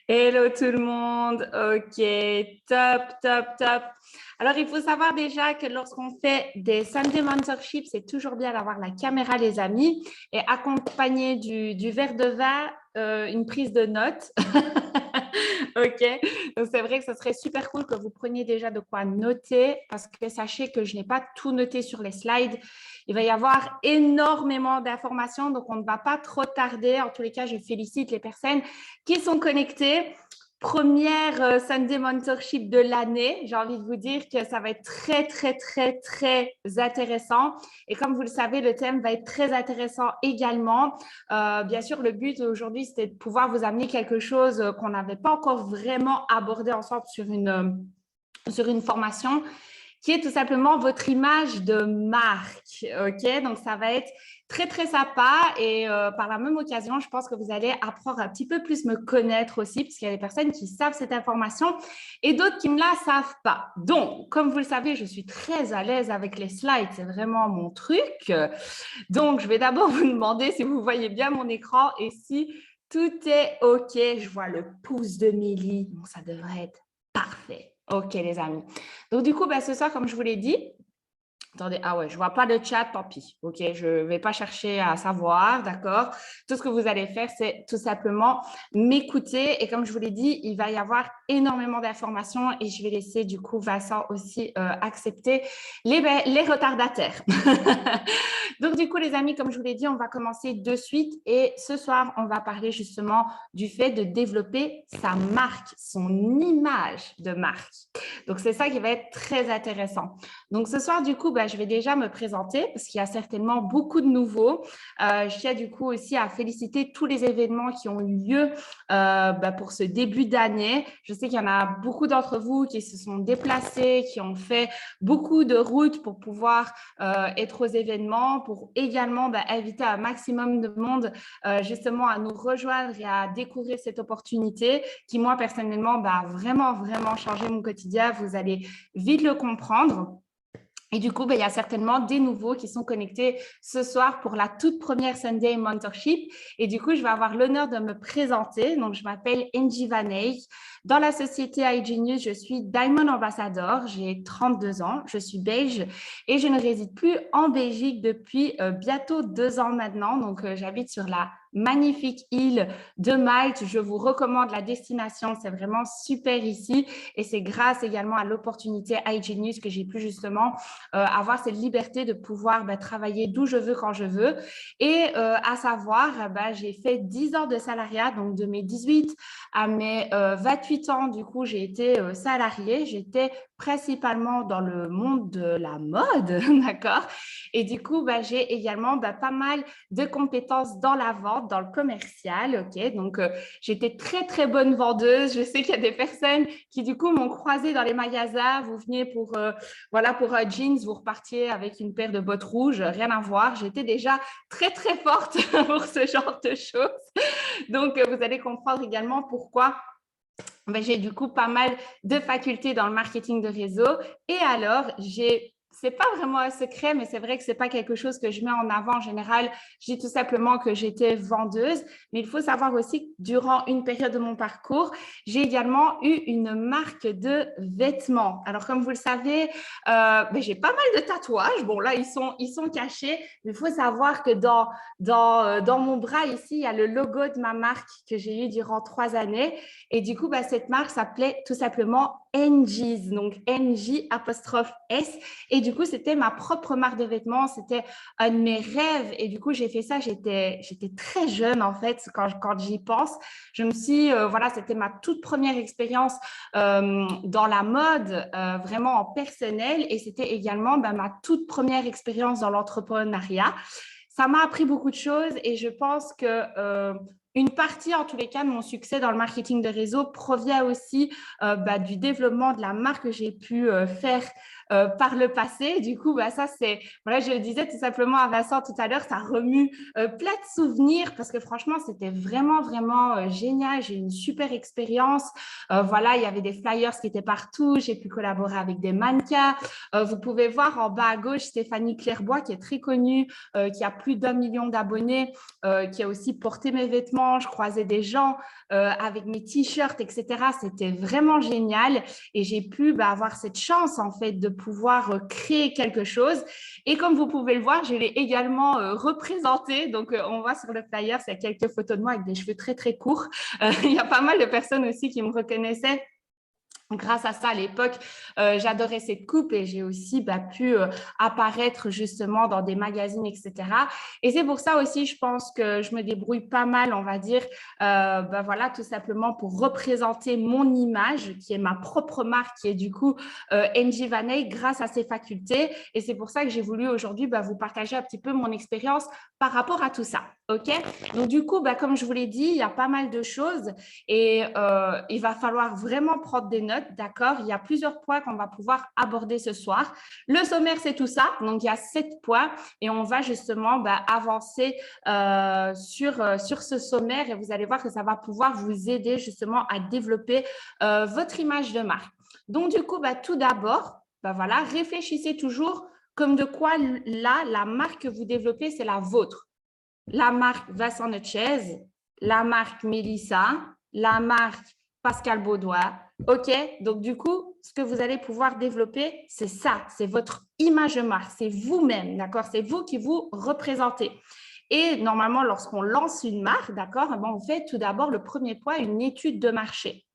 Hello tout le monde, ok, top, top, top. Alors, il faut savoir déjà que lorsqu'on fait des Sunday Mentorship, c'est toujours bien d'avoir la caméra, les amis, et accompagné du verre de vin, une prise de notes. Ok, donc c'est vrai que ce serait super cool que vous preniez déjà de quoi noter parce que sachez que je n'ai pas tout noté sur les slides. Il va y avoir énormément d'informations, donc on ne va pas trop tarder. En tous les cas, je félicite les personnes qui sont connectées. Première Sunday Mentorship de l'année. J'ai envie de vous dire que ça va être très, très, très, très intéressant. Et comme vous le savez, le thème va être très intéressant également. Bien sûr, le but aujourd'hui, c'était de pouvoir vous amener quelque chose qu'on n'avait pas encore vraiment abordé ensemble sur une formation qui est tout simplement votre image de marque. Ok, donc ça va être très, très sympa et par la même occasion, je pense que vous allez apprendre un petit peu plus me connaître aussi parce qu'il y a des personnes qui savent cette information et d'autres qui ne la savent pas. Donc, comme vous le savez, je suis très à l'aise avec les slides, c'est vraiment mon truc. Donc, je vais d'abord vous demander si vous voyez bien mon écran et si tout est OK. Je vois le pouce de Mélie. Bon, ça devrait être parfait. OK, les amis. Donc, du coup, ce soir, comme je vous l'ai dit, attendez, ah ouais, je ne vois pas le chat, tant pis. OK, je ne vais pas chercher à savoir, d'accord? Tout ce que vous allez faire, c'est tout simplement m'écouter. Et comme je vous l'ai dit, il va y avoir énormément d'informations et je vais laisser du coup Vincent aussi accepter les retardataires. Donc, du coup, les amis, comme je vous l'ai dit, on va commencer de suite. Et ce soir, on va parler justement du fait de développer sa marque, son image de marque. Donc, c'est ça qui va être très intéressant. Donc, ce soir, du coup, je vais déjà me présenter parce qu'il y a certainement beaucoup de nouveaux. Je tiens du coup aussi à féliciter tous les événements qui ont eu lieu pour ce début d'année. Je sais qu'il y en a beaucoup d'entre vous qui se sont déplacés, qui ont fait beaucoup de routes pour pouvoir être aux événements, pour également inviter un maximum de monde justement à nous rejoindre et à découvrir cette opportunité qui, moi, personnellement, a vraiment, vraiment changé mon quotidien. Vous allez vite le comprendre. Et du coup, il y a certainement des nouveaux qui sont connectés ce soir pour la toute première Sunday Mentorship. Et du coup, je vais avoir l'honneur de me présenter. Donc, je m'appelle Angie Vaney. Dans la société iGenius, je suis Diamond Ambassador. J'ai 32 ans. Je suis belge et je ne réside plus en Belgique depuis bientôt 2 ans maintenant. Donc, j'habite sur la magnifique île de Malte. Je vous recommande la destination. C'est vraiment super ici. Et c'est grâce également à l'opportunité iGenius que j'ai pu justement avoir cette liberté de pouvoir travailler d'où je veux, quand je veux. Et à savoir, j'ai fait 10 ans de salariat, donc de mes 18 à mes 28 ans, du coup, j'ai été salariée. J'étais principalement dans le monde de la mode, d'accord? Et du coup, j'ai également pas mal de compétences dans la vente, dans le commercial, ok? Donc, j'étais très, très bonne vendeuse. Je sais qu'il y a des personnes qui, du coup, m'ont croisée dans les magasins. Vous veniez pour un jeans, vous repartiez avec une paire de bottes rouges, rien à voir. J'étais déjà très, très forte pour ce genre de choses. Donc, vous allez comprendre également pourquoi j'ai du coup pas mal de facultés dans le marketing de réseau. Et alors, c'est pas vraiment un secret, mais c'est vrai que c'est pas quelque chose que je mets en avant en général. Je dis tout simplement que j'étais vendeuse, mais il faut savoir aussi que durant une période de mon parcours, j'ai également eu une marque de vêtements. Alors, comme vous le savez, j'ai pas mal de tatouages. Bon, là, ils sont cachés, mais il faut savoir que dans mon bras ici, il y a le logo de ma marque que j'ai eu durant 3 années. Et du coup, cette marque s'appelait tout simplement NG's, donc NJ apostrophe S. Et du coup, c'était ma propre marque de vêtements. C'était un de mes rêves. Et du coup, j'ai fait ça. J'étais très jeune, en fait, quand j'y pense. Je me suis, c'était ma toute première expérience dans la mode, vraiment en personnel. Et c'était également ma toute première expérience dans l'entrepreneuriat. Ça m'a appris beaucoup de choses et je pense que une partie, en tous les cas, de mon succès dans le marketing de réseau provient aussi du développement de la marque que j'ai pu faire par le passé. Du coup, ça, c'est, voilà, je le disais tout simplement à Vincent tout à l'heure, ça remue plein de souvenirs parce que franchement, c'était vraiment, vraiment génial. J'ai eu une super expérience. Voilà, il y avait des flyers qui étaient partout. J'ai pu collaborer avec des mannequins. Vous pouvez voir en bas à gauche Stéphanie Clairbois, qui est très connue, qui a plus d'1 million d'abonnés, qui a aussi porté mes vêtements. Je croisais des gens avec mes t-shirts, etc. C'était vraiment génial et j'ai pu avoir cette chance en fait de pouvoir créer quelque chose. Et comme vous pouvez le voir, je l'ai également représenté. Donc, on voit sur le flyer, il y a quelques photos de moi avec des cheveux très, très courts. Il y a pas mal de personnes aussi qui me reconnaissaient. Grâce à ça, à l'époque, j'adorais cette coupe et j'ai aussi pu apparaître justement dans des magazines, etc. Et c'est pour ça aussi, je pense que je me débrouille pas mal, on va dire, voilà, tout simplement pour représenter mon image, qui est ma propre marque, qui est du coup NJ Vaney, grâce à ses facultés. Et c'est pour ça que j'ai voulu aujourd'hui vous partager un petit peu mon expérience par rapport à tout ça. OK? Donc, du coup, comme je vous l'ai dit, il y a pas mal de choses et il va falloir vraiment prendre des notes. D'accord, il y a plusieurs points qu'on va pouvoir aborder ce soir. Le sommaire, c'est tout ça. Donc, il y a 7 points et on va justement avancer sur ce sommaire et vous allez voir que ça va pouvoir vous aider justement à développer votre image de marque. Donc, du coup, tout d'abord, voilà, réfléchissez toujours comme de quoi là, la marque que vous développez, c'est la vôtre. La marque Vincent Nutchez, la marque Mélissa, la marque Pascal Baudoin. OK? Donc, du coup, ce que vous allez pouvoir développer, c'est ça, c'est votre image de marque, c'est vous-même, d'accord? C'est vous qui vous représentez. Et normalement, lorsqu'on lance une marque, d'accord, on fait tout d'abord le premier point, une étude de marché.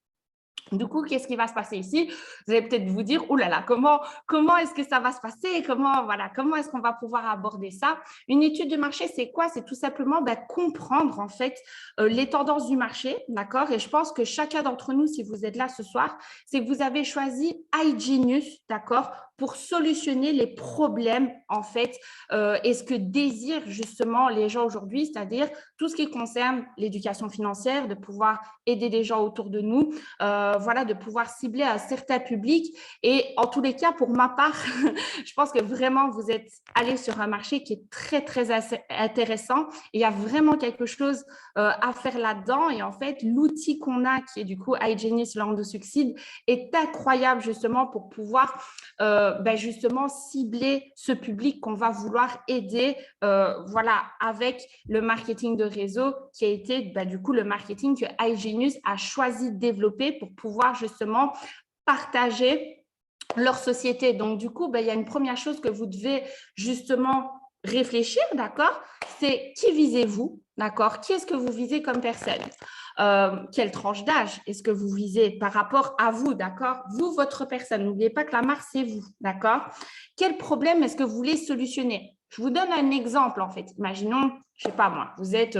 Du coup, qu'est-ce qui va se passer ici? Vous allez peut-être vous dire, oh là là, comment est-ce que ça va se passer? Comment est-ce qu'on va pouvoir aborder ça? Une étude de marché, c'est quoi? C'est tout simplement comprendre en fait les tendances du marché, d'accord? Et je pense que chacun d'entre nous, si vous êtes là ce soir, c'est que vous avez choisi iGenius, d'accord, pour solutionner les problèmes en fait et ce que désirent justement les gens aujourd'hui, c'est-à-dire tout ce qui concerne l'éducation financière, de pouvoir aider les gens autour de nous, voilà, de pouvoir cibler un certain public. Et en tous les cas, pour ma part, je pense que vraiment, vous êtes allé sur un marché qui est très, très intéressant. Et il y a vraiment quelque chose à faire là-dedans. Et en fait, l'outil qu'on a, qui est du coup iGenius Learn to Succeed, est incroyable justement pour pouvoir justement cibler ce public qu'on va vouloir aider voilà, avec le marketing de réseau qui a été du coup le marketing que iGenius a choisi de développer pour pouvoir justement partager leur société. Donc, du coup, il y a une première chose que vous devez justement réfléchir, d'accord? C'est qui visez-vous, d'accord? Qui est-ce que vous visez comme personne? Quelle tranche d'âge est-ce que vous visez par rapport à vous, d'accord? Vous, votre personne. N'oubliez pas que la marque, c'est vous, d'accord? Quel problème est-ce que vous voulez solutionner? Je vous donne un exemple, en fait. Imaginons, je ne sais pas moi, vous êtes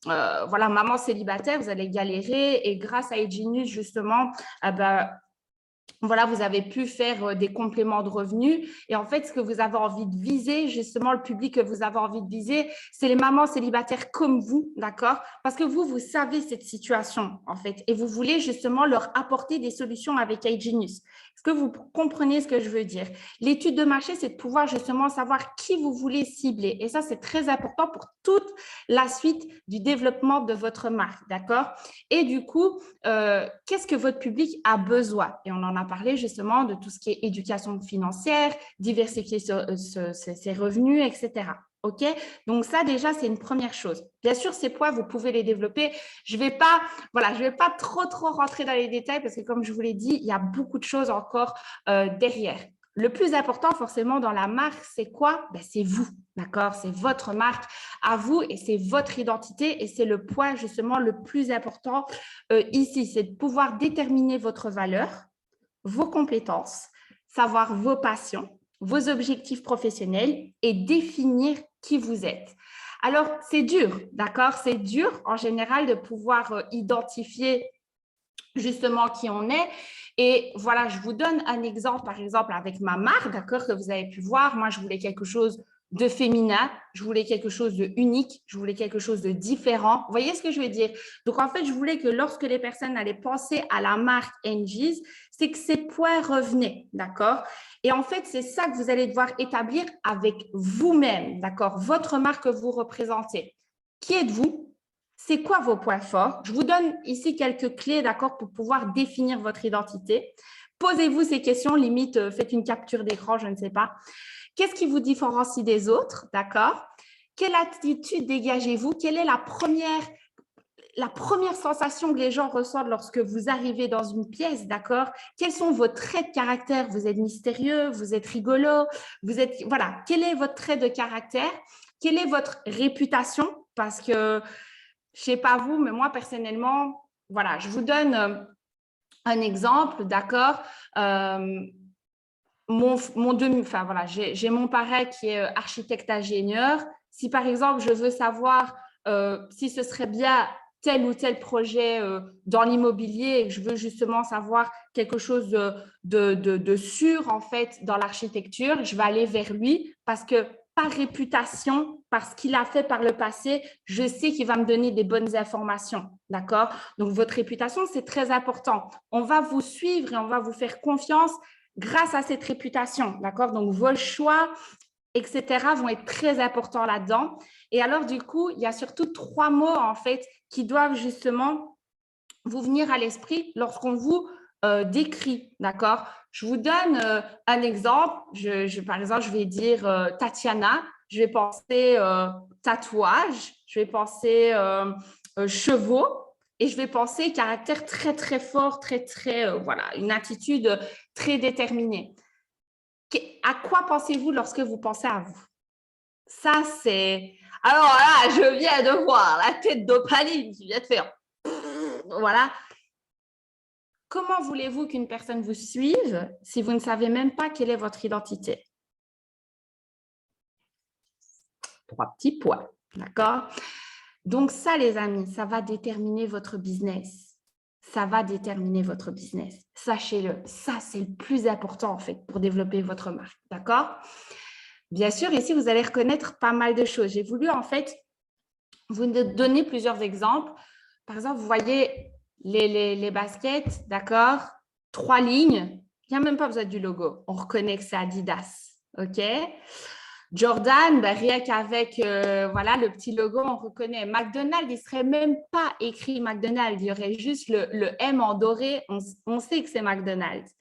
voilà, maman célibataire, vous allez galérer et grâce à iGenius, justement, voilà, vous avez pu faire des compléments de revenus. Et en fait, ce que vous avez envie de viser, justement, le public que vous avez envie de viser, c'est les mamans célibataires comme vous, d'accord? Parce que vous savez cette situation, en fait, et vous voulez justement leur apporter des solutions avec iGenius. Est-ce que vous comprenez ce que je veux dire? L'étude de marché, c'est de pouvoir justement savoir qui vous voulez cibler. Et ça, c'est très important pour toute la suite du développement de votre marque, d'accord? Et du coup, qu'est-ce que votre public a besoin? Et on en a parlé justement de tout ce qui est éducation financière, diversifier ses revenus, etc. OK? Donc ça, déjà, c'est une première chose. Bien sûr, ces points, vous pouvez les développer. Je vais pas trop rentrer dans les détails parce que, comme je vous l'ai dit, il y a beaucoup de choses encore derrière. Le plus important, forcément, dans la marque, c'est quoi? C'est vous, d'accord? C'est votre marque à vous et c'est votre identité et c'est le point, justement, le plus important ici. C'est de pouvoir déterminer votre valeur, vos compétences, savoir vos passions, vos objectifs professionnels et définir qui vous êtes. Alors, c'est dur, d'accord? C'est dur, en général, de pouvoir identifier justement qui on est. Et voilà, je vous donne un exemple, par exemple, avec ma marque, d'accord, que vous avez pu voir. Moi, je voulais quelque chose de féminin, je voulais quelque chose de unique, je voulais quelque chose de différent. Vous voyez ce que je veux dire? Donc, en fait, je voulais que lorsque les personnes allaient penser à la marque NG's, c'est que ces points revenaient, d'accord? Et en fait, c'est ça que vous allez devoir établir avec vous-même, d'accord? Votre marque que vous représentez. Qui êtes-vous? C'est quoi vos points forts? Je vous donne ici quelques clés, d'accord, pour pouvoir définir votre identité. Posez-vous ces questions, limite, faites une capture d'écran, je ne sais pas. Qu'est-ce qui vous différencie des autres, d'accord? Quelle attitude dégagez-vous? Quelle est la première sensation que les gens ressentent lorsque vous arrivez dans une pièce, d'accord? Quels sont vos traits de caractère? Vous êtes mystérieux, vous êtes rigolo, voilà, quel est votre trait de caractère? Quelle est votre réputation? Parce que, je ne sais pas vous, mais moi, personnellement, voilà, je vous donne un exemple, d'accord? Voilà, j'ai mon parrain qui est architecte-ingénieur. Si par exemple, je veux savoir si ce serait bien tel ou tel projet dans l'immobilier et que je veux justement savoir quelque chose de sûr en fait dans l'architecture, je vais aller vers lui parce que par réputation, parce qu'il a fait par le passé, je sais qu'il va me donner des bonnes informations, d'accord? Donc, votre réputation, c'est très important. On va vous suivre et on va vous faire confiance grâce à cette réputation, d'accord? Donc, vos choix, etc., vont être très importants là-dedans. Et alors, du coup, il y a surtout 3 mots, en fait, qui doivent justement vous venir à l'esprit lorsqu'on vous décrit, d'accord? Je vous donne un exemple. Par exemple, je vais dire Tatiana, je vais penser tatouage, je vais penser chevaux et je vais penser caractère très, très fort, très, très, voilà, une attitude très déterminée. À quoi pensez-vous lorsque vous pensez à vous? Ça, c'est… Alors là, je viens de voir la tête d'Opaline qui vient de faire… Voilà. Comment voulez-vous qu'une personne vous suive si vous ne savez même pas quelle est votre identité? 3 petits points, d'accord? Donc ça, les amis, ça va déterminer votre business. Ça va déterminer votre business. Sachez-le, ça, c'est le plus important, en fait, pour développer votre marque, d'accord? Bien sûr, ici, vous allez reconnaître pas mal de choses. J'ai voulu, en fait, vous donner plusieurs exemples. Par exemple, vous voyez les baskets, d'accord? 3 lignes. Il n'y a même pas besoin du logo. On reconnaît que c'est Adidas, OK? Jordan, ben, rien qu'avec voilà, le petit logo, on reconnaît. McDonald's, il ne serait même pas écrit McDonald's. Il y aurait juste le M en doré. On sait que c'est McDonald's.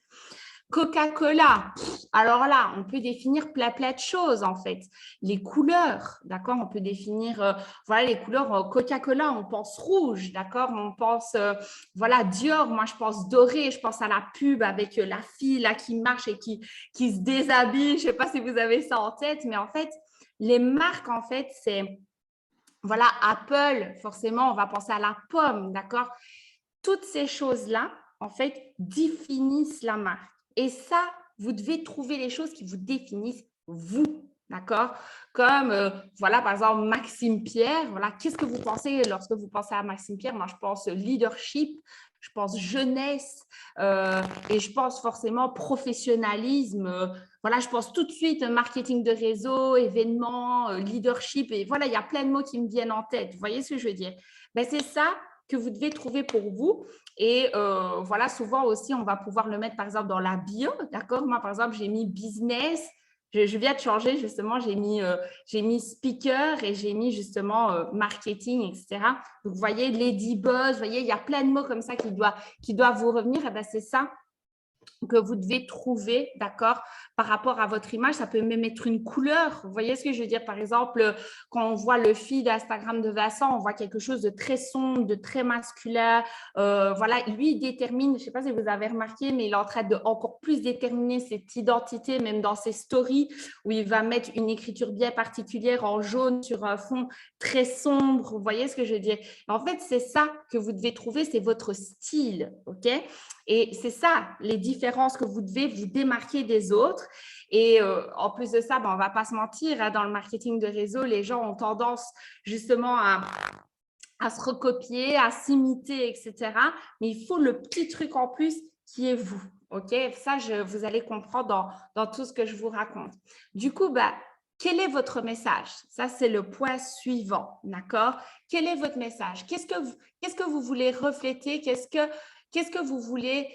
Coca-Cola, alors là, on peut définir plein de choses en fait. Les couleurs, d'accord? On peut définir, voilà, les couleurs Coca-Cola, on pense rouge, d'accord? On pense, voilà, Dior, moi je pense doré, je pense à la pub avec la fille là qui marche et qui se déshabille. Je ne sais pas si vous avez ça en tête, mais en fait, les marques, en fait, c'est, voilà, Apple, forcément, on va penser à la pomme, d'accord? Toutes ces choses-là, en fait, définissent la marque. Et ça, vous devez trouver les choses qui vous définissent vous, d'accord? Comme, voilà, par exemple, Maxime Pierre. Voilà, qu'est-ce que vous pensez lorsque vous pensez à Maxime Pierre? Moi, je pense leadership, je pense jeunesse et je pense forcément professionnalisme. Voilà, je pense tout de suite marketing de réseau, événements, leadership. Et voilà, il y a plein de mots qui me viennent en tête. Vous voyez ce que je veux dire? Ben, c'est ça que vous devez trouver pour vous. Et voilà, souvent aussi, on va pouvoir le mettre, par exemple, dans la bio, d'accord? Moi, par exemple, j'ai mis business. Je viens de changer, justement, j'ai mis speaker et j'ai mis, justement, marketing, etc. Donc, vous voyez, Lady Buzz, vous voyez, il y a plein de mots comme ça qui doivent vous revenir. Et bien, c'est ça que vous devez trouver, d'accord, par rapport à votre image. Ça peut même être une couleur. Vous voyez ce que je veux dire? Par exemple, quand on voit le feed Instagram de Vincent, on voit quelque chose de très sombre, de très masculin. Voilà, lui, il détermine, je ne sais pas si vous avez remarqué, mais il est en train de encore plus déterminer cette identité, même dans ses stories, où il va mettre une écriture bien particulière en jaune sur un fond très sombre. Vous voyez ce que je veux dire? En fait, c'est ça que vous devez trouver, c'est votre style, OK? Et c'est ça, les différences que vous devez vous démarquer des autres. Et en plus de ça, ben, on ne va pas se mentir, hein, dans le marketing de réseau, les gens ont tendance justement à se recopier, à s'imiter, etc. Mais il faut le petit truc en plus qui est vous. OK? Ça, vous allez comprendre dans tout ce que je vous raconte. Du coup, ben, quel est votre message? Ça, c'est le point suivant, d'accord? Quel est votre message? Qu'est-ce que vous voulez refléter? Qu'est-ce que vous voulez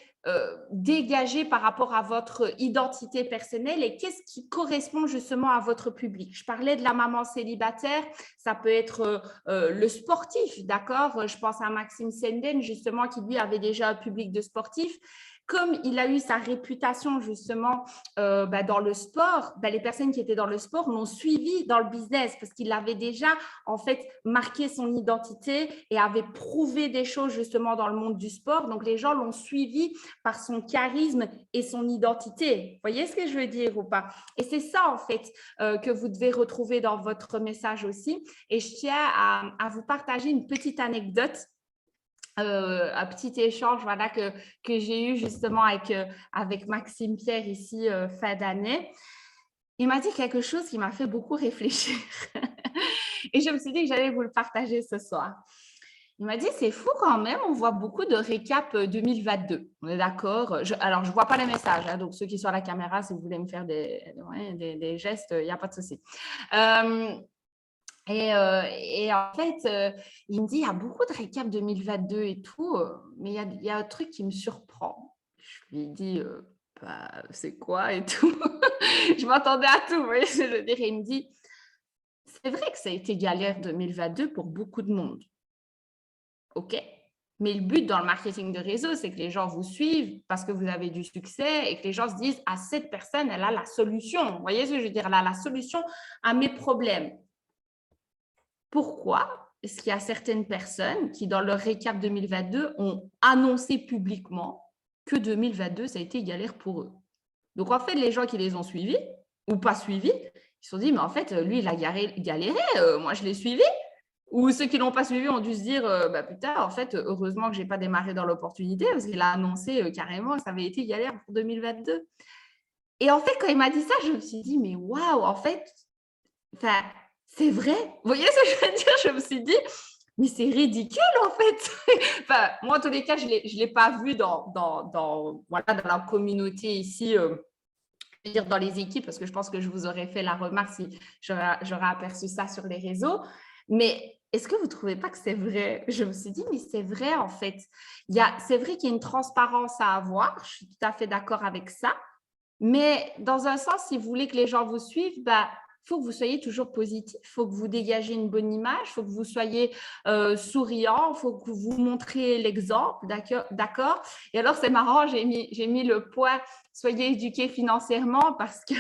dégager par rapport à votre identité personnelle et qu'est-ce qui correspond justement à votre public? Je parlais de la maman célibataire, ça peut être le sportif, d'accord? Je pense à Maxime Senden, justement, qui lui avait déjà un public de sportifs. Comme il a eu sa réputation justement dans le sport, les personnes qui étaient dans le sport l'ont suivi dans le business parce qu'il avait déjà en fait marqué son identité et avait prouvé des choses justement dans le monde du sport. Donc les gens l'ont suivi par son charisme et son identité. Vous voyez ce que je veux dire ou pas? Et c'est ça en fait que vous devez retrouver dans votre message aussi. Et je tiens à vous partager une petite anecdote. Un petit échange voilà, que j'ai eu justement avec Maxime Pierre ici fin d'année. Il m'a dit quelque chose qui m'a fait beaucoup réfléchir. Et je me suis dit que j'allais vous le partager ce soir. Il m'a dit, c'est fou quand même, on voit beaucoup de récap 2022. On est d'accord? Alors, je ne vois pas les messages, hein, donc ceux qui sont à la caméra, si vous voulez me faire des gestes, il n'y a pas de souci. Et en fait, il me dit, il y a beaucoup de récap 2022 et tout, mais il y a un truc qui me surprend. Je lui ai dit, c'est quoi et tout. Je m'attendais à tout, vous voyez ce que je veux dire. Et il me dit, c'est vrai que ça a été galère 2022 pour beaucoup de monde. OK? Mais le but dans le marketing de réseau, c'est que les gens vous suivent parce que vous avez du succès et que les gens se disent, ah, cette personne, elle a la solution. Vous voyez ce que je veux dire? Elle a la solution à mes problèmes. Pourquoi est-ce qu'il y a certaines personnes qui, dans leur récap 2022, ont annoncé publiquement que 2022, ça a été galère pour eux? Donc, en fait, les gens qui les ont suivis ou pas suivis, ils se sont dit, mais en fait, lui, il a galéré, moi, je l'ai suivi. Ou ceux qui ne l'ont pas suivi ont dû se dire, putain, en fait, heureusement que je n'ai pas démarré dans l'opportunité parce qu'il a annoncé carrément que ça avait été galère pour 2022. Et en fait, quand il m'a dit ça, je me suis dit, mais waouh, en fait, c'est vrai. Vous voyez ce que je veux dire? Je me suis dit, mais c'est ridicule en fait. Moi, en tous les cas, je ne l'ai pas vu dans la communauté ici, je veux dire dans les équipes, parce que je pense que je vous aurais fait la remarque si j'aurais aperçu ça sur les réseaux. Mais est-ce que vous ne trouvez pas que c'est vrai? Je me suis dit, mais c'est vrai en fait. C'est vrai qu'il y a une transparence à avoir, je suis tout à fait d'accord avec ça. Mais dans un sens, si vous voulez que les gens vous suivent, il faut que vous soyez toujours positif, il faut que vous dégagez une bonne image, il faut que vous soyez souriant, il faut que vous montriez l'exemple, d'accord? Et alors, c'est marrant, j'ai mis le point « soyez éduqués financièrement » parce que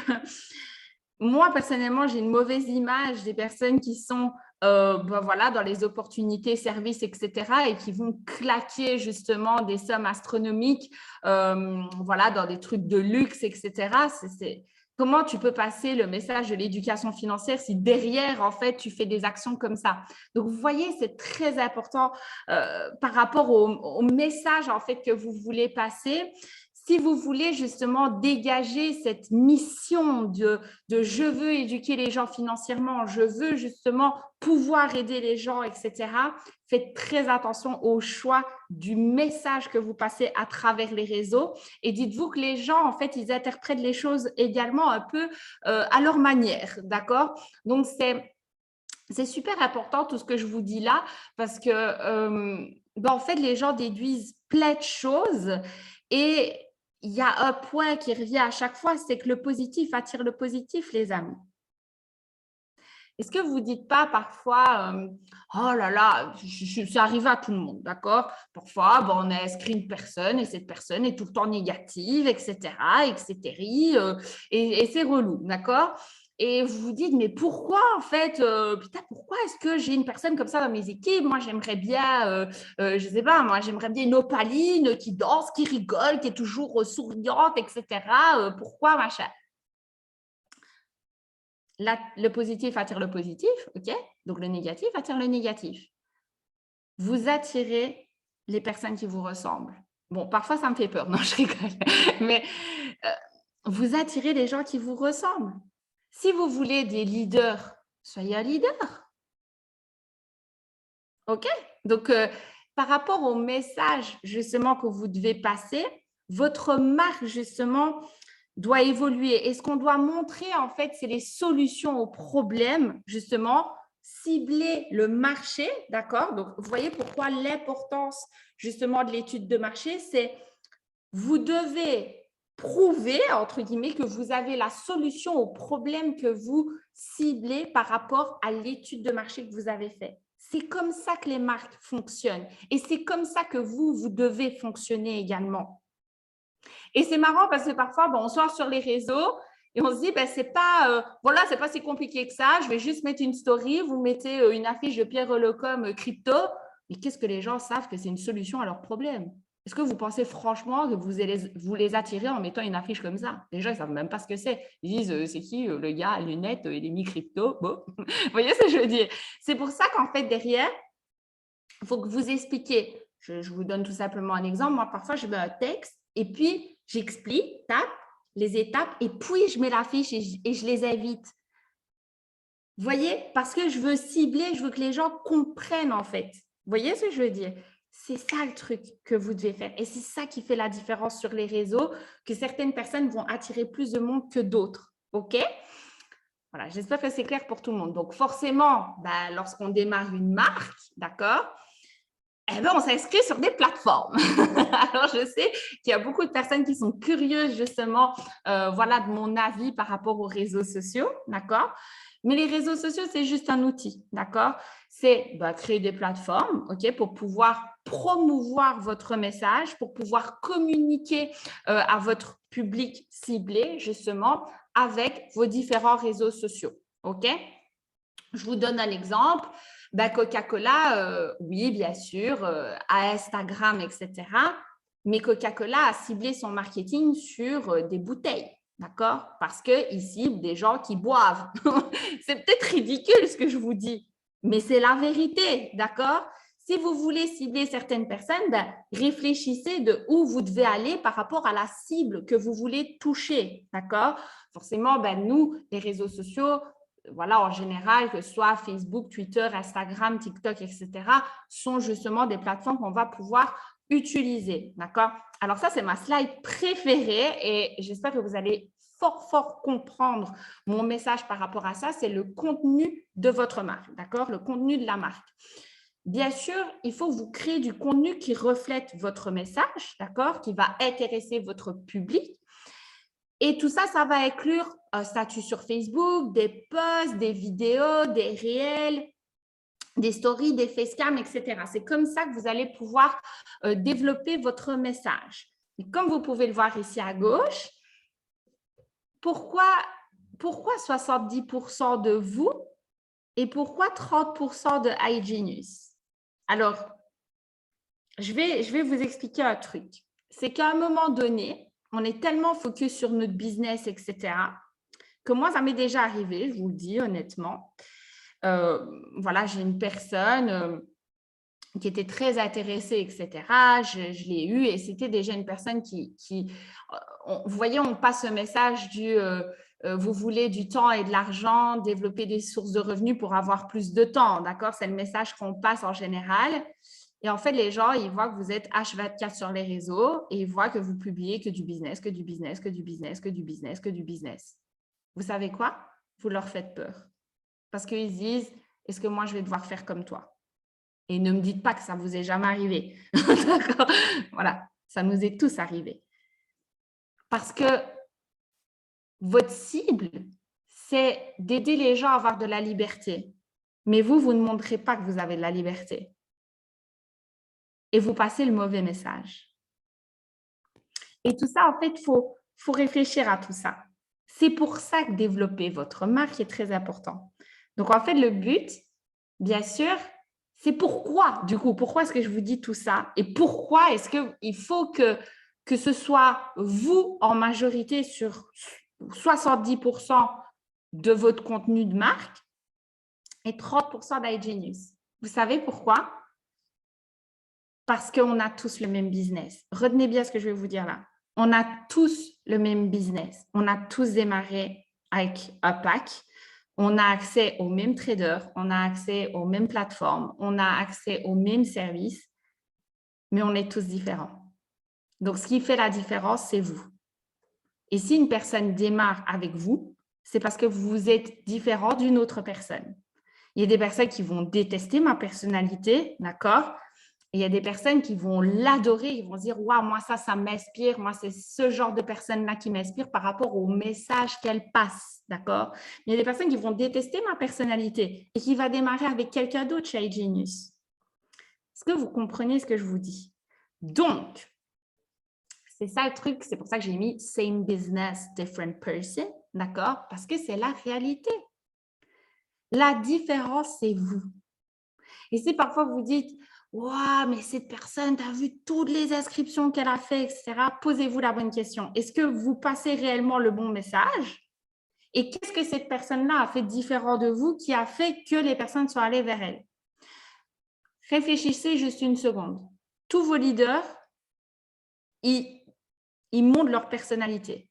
moi, personnellement, j'ai une mauvaise image des personnes qui sont dans les opportunités, services, etc. et qui vont claquer justement des sommes astronomiques dans des trucs de luxe, etc. Comment tu peux passer le message de l'éducation financière si derrière, en fait, tu fais des actions comme ça? Donc, vous voyez, c'est très important par rapport au message, en fait, que vous voulez passer. Si vous voulez justement dégager cette mission de je veux éduquer les gens financièrement, je veux justement pouvoir aider les gens, etc., faites très attention au choix du message que vous passez à travers les réseaux et dites-vous que les gens, en fait, ils interprètent les choses également un peu à leur manière, d'accord? Donc, c'est super important tout ce que je vous dis là parce que, en fait, les gens déduisent plein de choses et il y a un point qui revient à chaque fois, c'est que le positif attire le positif, les amis. Est-ce que vous ne dites pas parfois, oh là là, ça arrive à tout le monde, d'accord? Parfois, on a inscrit une personne et cette personne est tout le temps négative, etc., etc., et c'est relou, d'accord? Et vous vous dites, mais pourquoi en fait, putain, pourquoi est-ce que j'ai une personne comme ça dans mes équipes? Moi, j'aimerais bien, je ne sais pas, moi, j'aimerais bien une opaline qui danse, qui rigole, qui est toujours souriante, etc. Pourquoi, machin? Le positif attire le positif, ok? Donc, le négatif attire le négatif. Vous attirez les personnes qui vous ressemblent. Bon, parfois, ça me fait peur. Non, je rigole. Mais vous attirez les gens qui vous ressemblent. Si vous voulez des leaders, soyez un leader. OK? Donc, par rapport au message, justement, que vous devez passer, votre marque, justement, doit évoluer. Et ce qu'on doit montrer, en fait, c'est les solutions aux problèmes, justement, cibler le marché, d'accord? Donc, vous voyez pourquoi l'importance, justement, de l'étude de marché, c'est vous devez prouver, entre guillemets, que vous avez la solution au problème que vous ciblez par rapport à l'étude de marché que vous avez faite. C'est comme ça que les marques fonctionnent et c'est comme ça que vous devez fonctionner également. Et c'est marrant parce que parfois, on sort sur les réseaux et on se dit, c'est pas, voilà, c'est pas si compliqué que ça. Je vais juste mettre une story, vous mettez une affiche de Pierre Lecom crypto. Mais qu'est-ce que les gens savent que c'est une solution à leurs problèmes? Est-ce que vous pensez franchement que vous les attirez en mettant une affiche comme ça? Les gens, ils ne savent même pas ce que c'est. Ils disent, c'est qui le gars à lunettes, il est mis crypto? Bon. Vous voyez ce que je veux dire? C'est pour ça qu'en fait, derrière, il faut que vous expliquiez. Je vous donne tout simplement un exemple. Moi, parfois, je mets un texte et puis j'explique, tape les étapes et puis je mets l'affiche et je les invite. Vous voyez? Parce que je veux cibler, je veux que les gens comprennent en fait. Vous voyez ce que je veux dire? C'est ça le truc que vous devez faire. Et c'est ça qui fait la différence sur les réseaux, que certaines personnes vont attirer plus de monde que d'autres. OK? Voilà, j'espère que c'est clair pour tout le monde. Donc, forcément, lorsqu'on démarre une marque, d'accord, on s'inscrit sur des plateformes. Alors, je sais qu'il y a beaucoup de personnes qui sont curieuses, justement, voilà, de mon avis par rapport aux réseaux sociaux, d'accord? Mais les réseaux sociaux, c'est juste un outil, d'accord? C'est créer des plateformes, OK, pour pouvoir promouvoir votre message, pour pouvoir communiquer à votre public ciblé, justement, avec vos différents réseaux sociaux, OK? Je vous donne un exemple. Coca-Cola, oui, bien sûr, à Instagram, etc. Mais Coca-Cola a ciblé son marketing sur des bouteilles, d'accord? Parce qu'il cible des gens qui boivent. C'est peut-être ridicule ce que je vous dis, mais c'est la vérité, d'accord? Si vous voulez cibler certaines personnes, réfléchissez de où vous devez aller par rapport à la cible que vous voulez toucher, d'accord? Forcément, nous, les réseaux sociaux, voilà, en général, que ce soit Facebook, Twitter, Instagram, TikTok, etc., sont justement des plateformes qu'on va pouvoir utiliser, d'accord? Alors ça, c'est ma slide préférée et j'espère que vous allez fort comprendre mon message par rapport à ça, c'est le contenu de votre marque, d'accord? Le contenu de la marque. Bien sûr, il faut que vous créez du contenu qui reflète votre message, d'accord? Qui va intéresser votre public. Et tout ça, ça va inclure un statut sur Facebook, des posts, des vidéos, des réels, des stories, des facecam, etc. C'est comme ça que vous allez pouvoir développer votre message. Et comme vous pouvez le voir ici à gauche, pourquoi 70% de vous et pourquoi 30% de iGenius? Alors, je vais vous expliquer un truc. C'est qu'à un moment donné, on est tellement focus sur notre business, etc., que moi, ça m'est déjà arrivé, je vous le dis honnêtement. Voilà, j'ai une personne qui était très intéressée, etc. Je l'ai eue et c'était déjà une personne vous voyez, on passe ce message du vous voulez du temps et de l'argent, développer des sources de revenus pour avoir plus de temps, d'accord? C'est le message qu'on passe en général. Et en fait, les gens, ils voient que vous êtes H24 sur les réseaux et ils voient que vous publiez que du business, que du business, que du business, que du business, que du business. Vous savez quoi? Vous leur faites peur. Parce qu'ils se disent, est-ce que moi, je vais devoir faire comme toi? Et ne me dites pas que ça ne vous est jamais arrivé. D'accord? Voilà, ça nous est tous arrivé. Parce que votre cible, c'est d'aider les gens à avoir de la liberté. Mais vous ne montrez pas que vous avez de la liberté. Et vous passez le mauvais message. Et tout ça, en fait, il faut réfléchir à tout ça. C'est pour ça que développer votre marque est très important. Donc, en fait, le but, bien sûr, c'est pourquoi, du coup, pourquoi est-ce que je vous dis tout ça et pourquoi est-ce qu'il faut que ce soit vous en majorité sur 70% de votre contenu de marque et 30% d'iGenius. Vous savez pourquoi? Parce qu'on a tous le même business. Retenez bien ce que je vais vous dire là. On a tous le même business. On a tous démarré avec un pack. On a accès aux mêmes traders, on a accès aux mêmes plateformes, on a accès aux mêmes services, mais on est tous différents. Donc, ce qui fait la différence, c'est vous. Et si une personne démarre avec vous, c'est parce que vous êtes différent d'une autre personne. Il y a des personnes qui vont détester ma personnalité, d'accord? Et il y a des personnes qui vont l'adorer, ils vont se dire « Waouh, moi ça m'inspire, moi c'est ce genre de personne-là qui m'inspire par rapport au message qu'elle passe, d'accord? » Mais il y a des personnes qui vont détester ma personnalité et qui vont démarrer avec quelqu'un d'autre chez iGenius. Est-ce que vous comprenez ce que je vous dis? Donc, c'est ça le truc, c'est pour ça que j'ai mis « same business, different person », d'accord? Parce que c'est la réalité. La différence, c'est vous. Et si parfois vous dites « Waouh, mais cette personne, tu as vu toutes les inscriptions qu'elle a fait, etc. » Posez-vous la bonne question. Est-ce que vous passez réellement le bon message? Et qu'est-ce que cette personne-là a fait différent de vous qui a fait que les personnes sont allées vers elle? Réfléchissez juste une seconde. Tous vos leaders, ils montrent leur personnalité.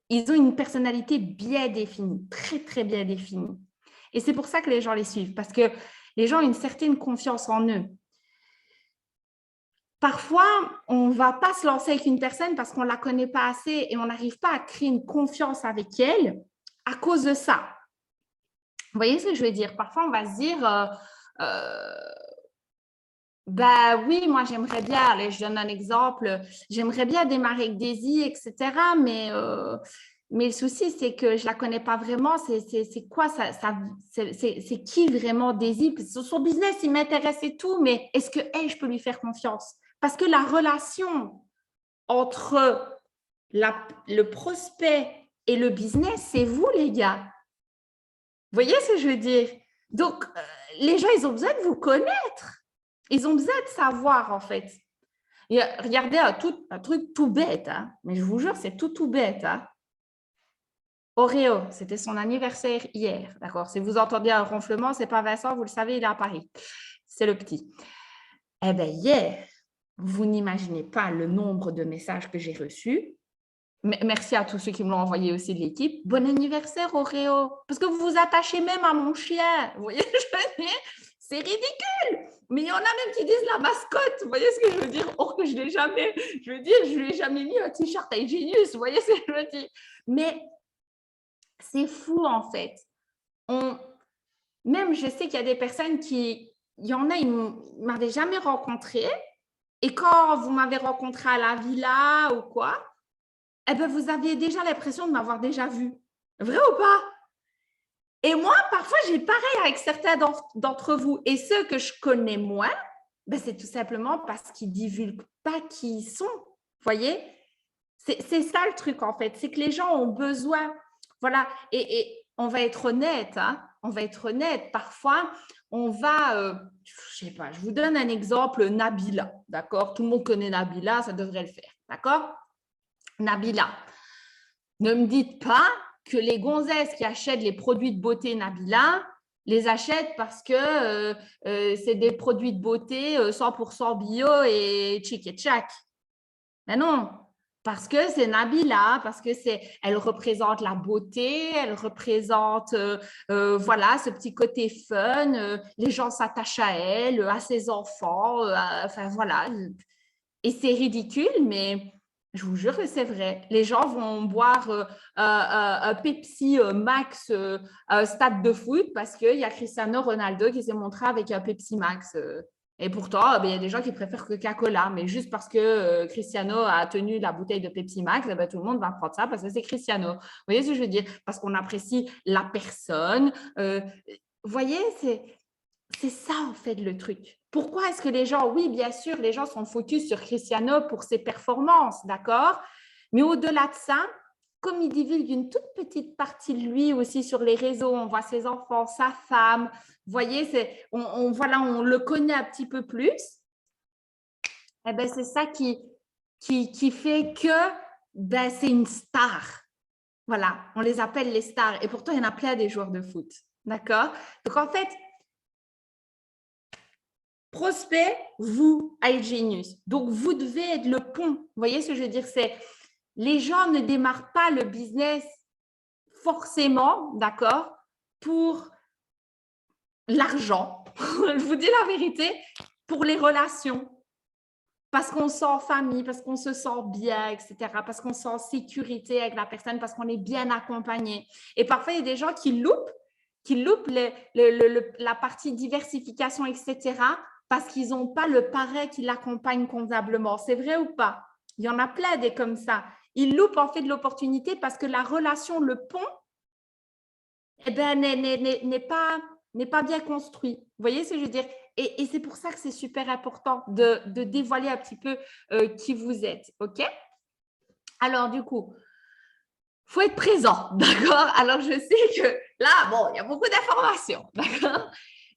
Ils ont une personnalité bien définie, très, très bien définie. Et c'est pour ça que les gens les suivent, parce que les gens ont une certaine confiance en eux. Parfois, on ne va pas se lancer avec une personne parce qu'on ne la connaît pas assez et on n'arrive pas à créer une confiance avec elle à cause de ça. Vous voyez ce que je veux dire? Parfois, on va se dire bah oui, moi j'aimerais bien, allez, je donne un exemple, j'aimerais bien démarrer avec Daisy, etc. Mais le souci, c'est que je ne la connais pas vraiment. C'est quoi ça, c'est qui vraiment Daisy? Son business, il m'intéresse et tout, mais est-ce que je peux lui faire confiance? Parce que la relation entre le prospect et le business, c'est vous, les gars. Vous voyez ce que je veux dire? Donc, les gens, ils ont besoin de vous connaître. Ils ont besoin de savoir, en fait. Et regardez un truc tout bête, hein, mais je vous jure, c'est tout bête. Hein. Oreo, c'était son anniversaire hier, d'accord? Si vous entendez un ronflement, ce n'est pas Vincent, vous le savez, il est à Paris. C'est le petit. Eh bien, hier, vous n'imaginez pas le nombre de messages que j'ai reçus. Merci à tous ceux qui me l'ont envoyé aussi de l'équipe. Bon anniversaire, Oreo. Parce que vous vous attachez même à mon chien. Vous voyez, c'est ridicule. Mais il y en a même qui disent la mascotte. Vous voyez ce que je veux dire? Or que je ne l'ai jamais, je veux dire, je lui ai jamais mis un t-shirt à Genius. Vous voyez ce que je veux dire? Mais c'est fou, en fait. Même, je sais qu'il y a des personnes il y en a, ils ne m'avaient jamais rencontré. Et quand vous m'avez rencontré à la villa ou quoi, eh ben, vous aviez déjà l'impression de m'avoir déjà vu. Vrai ou pas? Et moi, parfois, j'ai pareil avec certains d'entre vous. Et ceux que je connais moins, ben, c'est tout simplement parce qu'ils ne divulguent pas qui ils sont. Vous voyez? C'est ça le truc, en fait. C'est que les gens ont besoin. Voilà. Et on va être honnête. Hein? On va être honnête. Parfois, on va… je ne sais pas, je vous donne un exemple, Nabila. D'accord? Tout le monde connaît Nabila, ça devrait le faire. D'accord? Nabila. Ne me dites pas que les gonzesses qui achètent les produits de beauté Nabila les achètent parce que c'est des produits de beauté 100% bio et tchic et tchac. Mais non, parce que c'est Nabila, parce que elle représente la beauté, elle représente voilà, ce petit côté fun, les gens s'attachent à elle, à ses enfants, enfin voilà. Et c'est ridicule, mais je vous jure que c'est vrai. Les gens vont boire un Pepsi Max à un stade de foot parce qu'il y a Cristiano Ronaldo qui s'est montré avec un Pepsi Max. Et pourtant, il y a des gens qui préfèrent Coca-Cola, mais juste parce que Cristiano a tenu la bouteille de Pepsi Max, tout le monde va prendre ça parce que c'est Cristiano. Vous voyez ce que je veux dire? Parce qu'on apprécie la personne. Vous voyez, c'est ça, en fait, le truc. Pourquoi est-ce que les gens, oui, bien sûr, les gens sont focus sur Cristiano pour ses performances, d'accord? Mais au-delà de ça, comme il divulgue une toute petite partie de lui aussi sur les réseaux, on voit ses enfants, sa femme, vous voyez, voilà, on le connaît un petit peu plus, eh ben, c'est ça qui fait que c'est une star. Voilà, on les appelle les stars. Et pourtant, il y en a plein des joueurs de foot, d'accord? Donc, en fait, prospect, vous, iGenius. Donc, vous devez être le pont. Vous voyez ce que je veux dire? C'est les gens ne démarrent pas le business forcément, d'accord, pour l'argent. Je vous dis la vérité, pour les relations. parce qu'on se sent en famille, parce qu'on se sent bien, etc., parce qu'on se sent en sécurité avec la personne, parce qu'on est bien accompagné. Et parfois, il y a des gens qui loupent la partie diversification, etc., parce qu'ils n'ont pas le parrain qui l'accompagne convenablement. C'est vrai ou pas? Il y en a plein des comme ça. Ils loupent en fait de l'opportunité parce que la relation, le pont, eh ben, n'est pas bien construit. Vous voyez ce que je veux dire? Et c'est pour ça que c'est super important de dévoiler un petit peu qui vous êtes. OK? Alors, du coup, il faut être présent. D'accord? Alors, je sais que là, bon, il y a beaucoup d'informations. D'accord?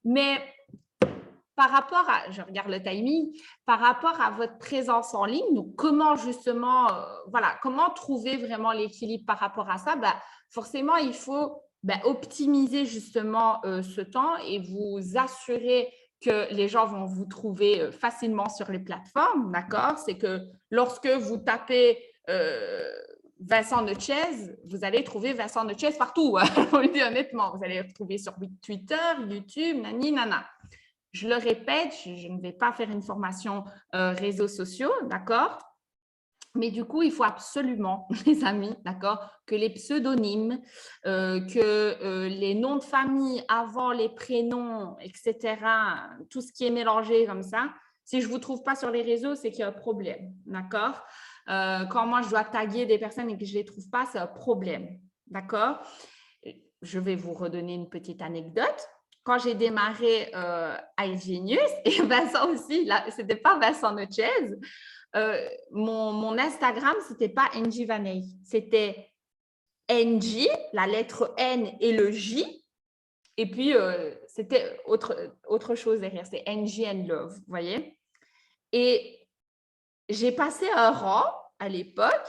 Mais par rapport à, je regarde le timing, par rapport à votre présence en ligne, donc comment justement, voilà, comment trouver vraiment l'équilibre par rapport à ça? Ben, forcément, il faut optimiser justement ce temps et vous assurer que les gens vont vous trouver facilement sur les plateformes, d'accord? C'est que lorsque vous tapez Vincent Notchez, vous allez trouver Vincent Notchez partout, hein, on le dit honnêtement. Vous allez le retrouver sur Twitter, YouTube, nani, nana. Je le répète, je ne vais pas faire une formation réseaux sociaux, d'accord? Mais du coup, il faut absolument, les amis, d'accord, que les pseudonymes, que les noms de famille avant les prénoms, etc., tout ce qui est mélangé comme ça, si je ne vous trouve pas sur les réseaux, c'est qu'il y a un problème, d'accord? Quand moi, je dois taguer des personnes et que je ne les trouve pas, c'est un problème, d'accord? Je vais vous redonner une petite anecdote. Quand j'ai démarré iGenius, et Vincent aussi, ce n'était pas Vincent Notchez, mon Instagram, ce n'était pas NJ Vaney, c'était NJ, la lettre N et le J, et puis c'était autre chose derrière, c'est NJ and Love, vous voyez? Et j'ai passé un rang à l'époque.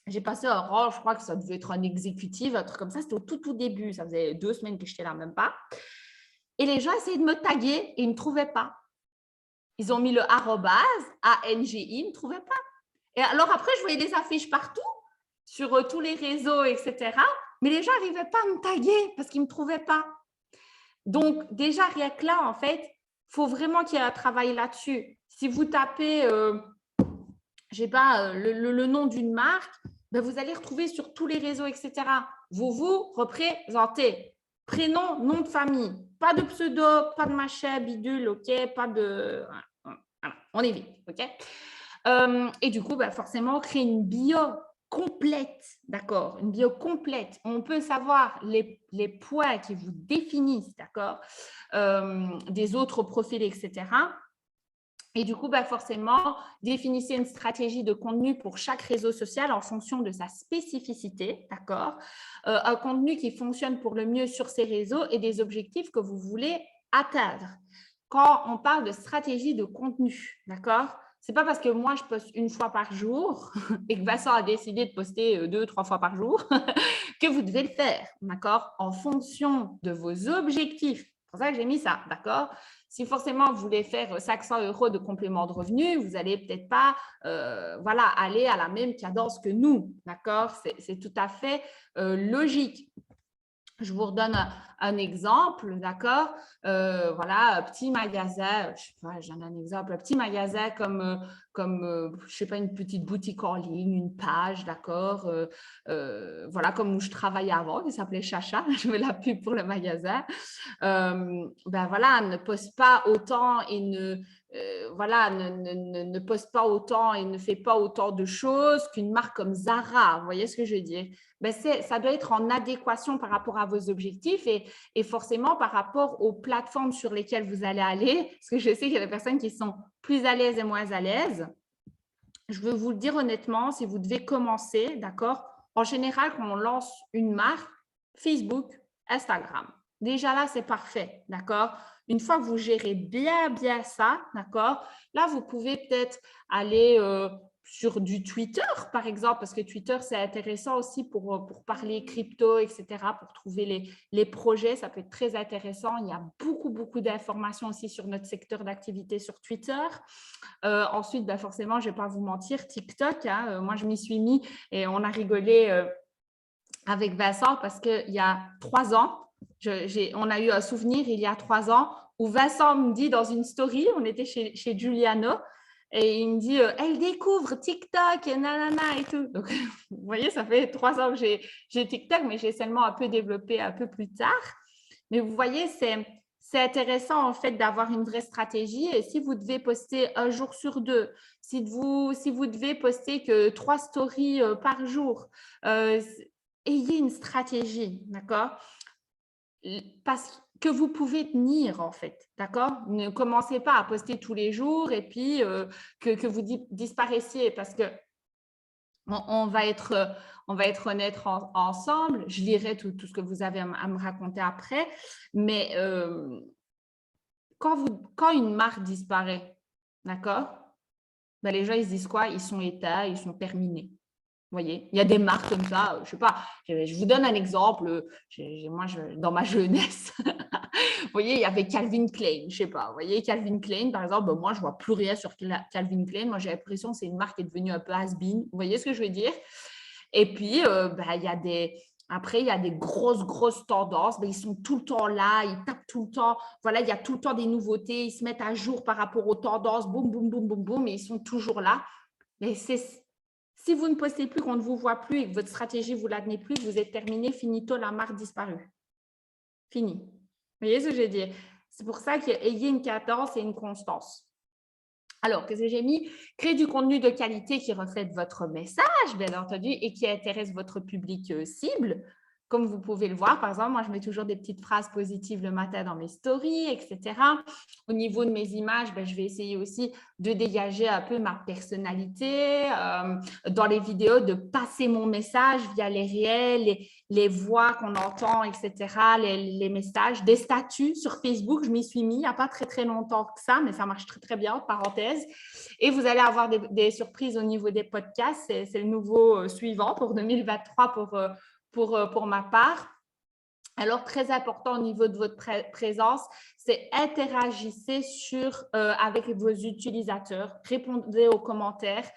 J'ai passé un rang, je crois que ça devait être un exécutif, un truc comme ça. C'était au tout début. Ça faisait 2 semaines que je n'étais là, même pas. Et les gens essayaient de me taguer et ils ne me trouvaient pas. Ils ont mis le arrobase, ANGI, ils ne me trouvaient pas. Et alors après, je voyais des affiches partout, sur tous les réseaux, etc. Mais les gens n'arrivaient pas à me taguer parce qu'ils ne me trouvaient pas. Donc, déjà, rien que là, en fait, il faut vraiment qu'il y ait un travail là-dessus. Si vous tapez, je sais pas, le nom d'une marque, ben vous allez retrouver sur tous les réseaux, etc. Vous vous représentez. Prénom, nom de famille. Pas de pseudo, pas de machin, bidule, OK? Pas de… Voilà, on évite, OK? Et du coup, ben forcément, créer une bio complète, d'accord? Une bio complète. On peut savoir les points qui vous définissent, d'accord? Des autres profils, etc. Et du coup, forcément, définissez une stratégie de contenu pour chaque réseau social en fonction de sa spécificité, d'accord? Un contenu qui fonctionne pour le mieux sur ces réseaux et des objectifs que vous voulez atteindre. Quand on parle de stratégie de contenu, d'accord? Ce n'est pas parce que moi, je poste une fois par jour et que Vincent a décidé de poster 2-3 fois par jour que vous devez le faire, d'accord? En fonction de vos objectifs. C'est pour ça que j'ai mis ça, d'accord? Si forcément vous voulez faire 500 € de complément de revenu, vous n'allez peut-être pas voilà, aller à la même cadence que nous, d'accord? C'est tout à fait logique. Je vous redonne un exemple, d'accord? Voilà, un petit magasin, je sais pas, j'ai un exemple, un petit magasin comme je sais pas, une petite boutique en ligne, une page, d'accord? Voilà, comme où je travaillais avant, qui s'appelait Chacha, je fais la pub pour le magasin. Voilà, ne poste pas autant et voilà, ne poste pas autant et ne fait pas autant de choses qu'une marque comme Zara. Vous voyez ce que je veux dire? Ça doit être en adéquation par rapport à vos objectifs et forcément par rapport aux plateformes sur lesquelles vous allez aller. Parce que je sais qu'il y a des personnes qui sont plus à l'aise et moins à l'aise. Je veux vous le dire honnêtement, si vous devez commencer, d'accord? En général, quand on lance une marque, Facebook, Instagram. Déjà là, c'est parfait, d'accord? Une fois que vous gérez bien ça, d'accord? Là, vous pouvez peut-être aller sur du Twitter, par exemple, parce que Twitter, c'est intéressant aussi pour parler crypto, etc., pour trouver les projets. Ça peut être très intéressant. Il y a beaucoup d'informations aussi sur notre secteur d'activité sur Twitter. Ensuite, forcément, je ne vais pas vous mentir, TikTok, hein, moi, je m'y suis mis et on a rigolé avec Vincent parce qu'il y a 3 ans, on a eu un souvenir il y a 3 ans où Vincent me dit dans une story, on était chez Giuliano, Et il me dit, elle découvre TikTok, et nanana et tout. Donc, vous voyez, ça fait 3 ans que j'ai TikTok, mais j'ai seulement un peu développé un peu plus tard. Mais vous voyez, c'est intéressant en fait d'avoir une vraie stratégie. Et si vous devez poster un jour sur deux, si vous devez poster que 3 stories par jour, ayez une stratégie, d'accord? Parce que vous pouvez tenir en fait, d'accord? Ne commencez pas à poster tous les jours et puis que vous disparaissiez parce que on va être honnête ensemble. Je lirai tout ce que vous avez à me raconter après, mais quand une marque disparaît, d'accord? Ben, les gens ils se disent quoi? Ils sont éteints, ils sont terminés. Vous voyez, il y a des marques comme ça, je ne sais pas, je vous donne un exemple. Moi, dans ma jeunesse, vous voyez, il y avait Calvin Klein, je ne sais pas. Vous voyez, Calvin Klein, par exemple, moi, je ne vois plus rien sur Calvin Klein. Moi, j'ai l'impression que c'est une marque qui est devenue un peu has-been. Vous voyez ce que je veux dire? Et puis, il y a après, il y a des grosses tendances. Ils sont tout le temps là, ils tapent tout le temps. Voilà, il y a tout le temps des nouveautés. Ils se mettent à jour par rapport aux tendances. Boum, boum, boum, boum, boum. Et ils sont toujours là. Mais si vous ne postez plus, qu'on ne vous voit plus et que votre stratégie, vous ne la tenez plus, vous êtes terminé, finito, la marque disparue. Fini. Vous voyez ce que je veux dire? C'est pour ça qu'il y ait une cadence et une constance. Alors, qu'est-ce que j'ai mis? Créer du contenu de qualité qui reflète votre message, bien entendu, et qui intéresse votre public cible. Comme vous pouvez le voir, par exemple, moi, je mets toujours des petites phrases positives le matin dans mes stories, etc. Au niveau de mes images, je vais essayer aussi de dégager un peu ma personnalité. Dans les vidéos, de passer mon message via les réels, les voix qu'on entend, etc., les messages, des statuts sur Facebook. Je m'y suis mis il n'y a pas très longtemps que ça, mais ça marche très bien, parenthèse. Et vous allez avoir des surprises au niveau des podcasts. C'est le nouveau suivant pour 2023 pour ma part. Alors, très important au niveau de votre présence, c'est interagissez avec vos utilisateurs, répondez aux commentaires,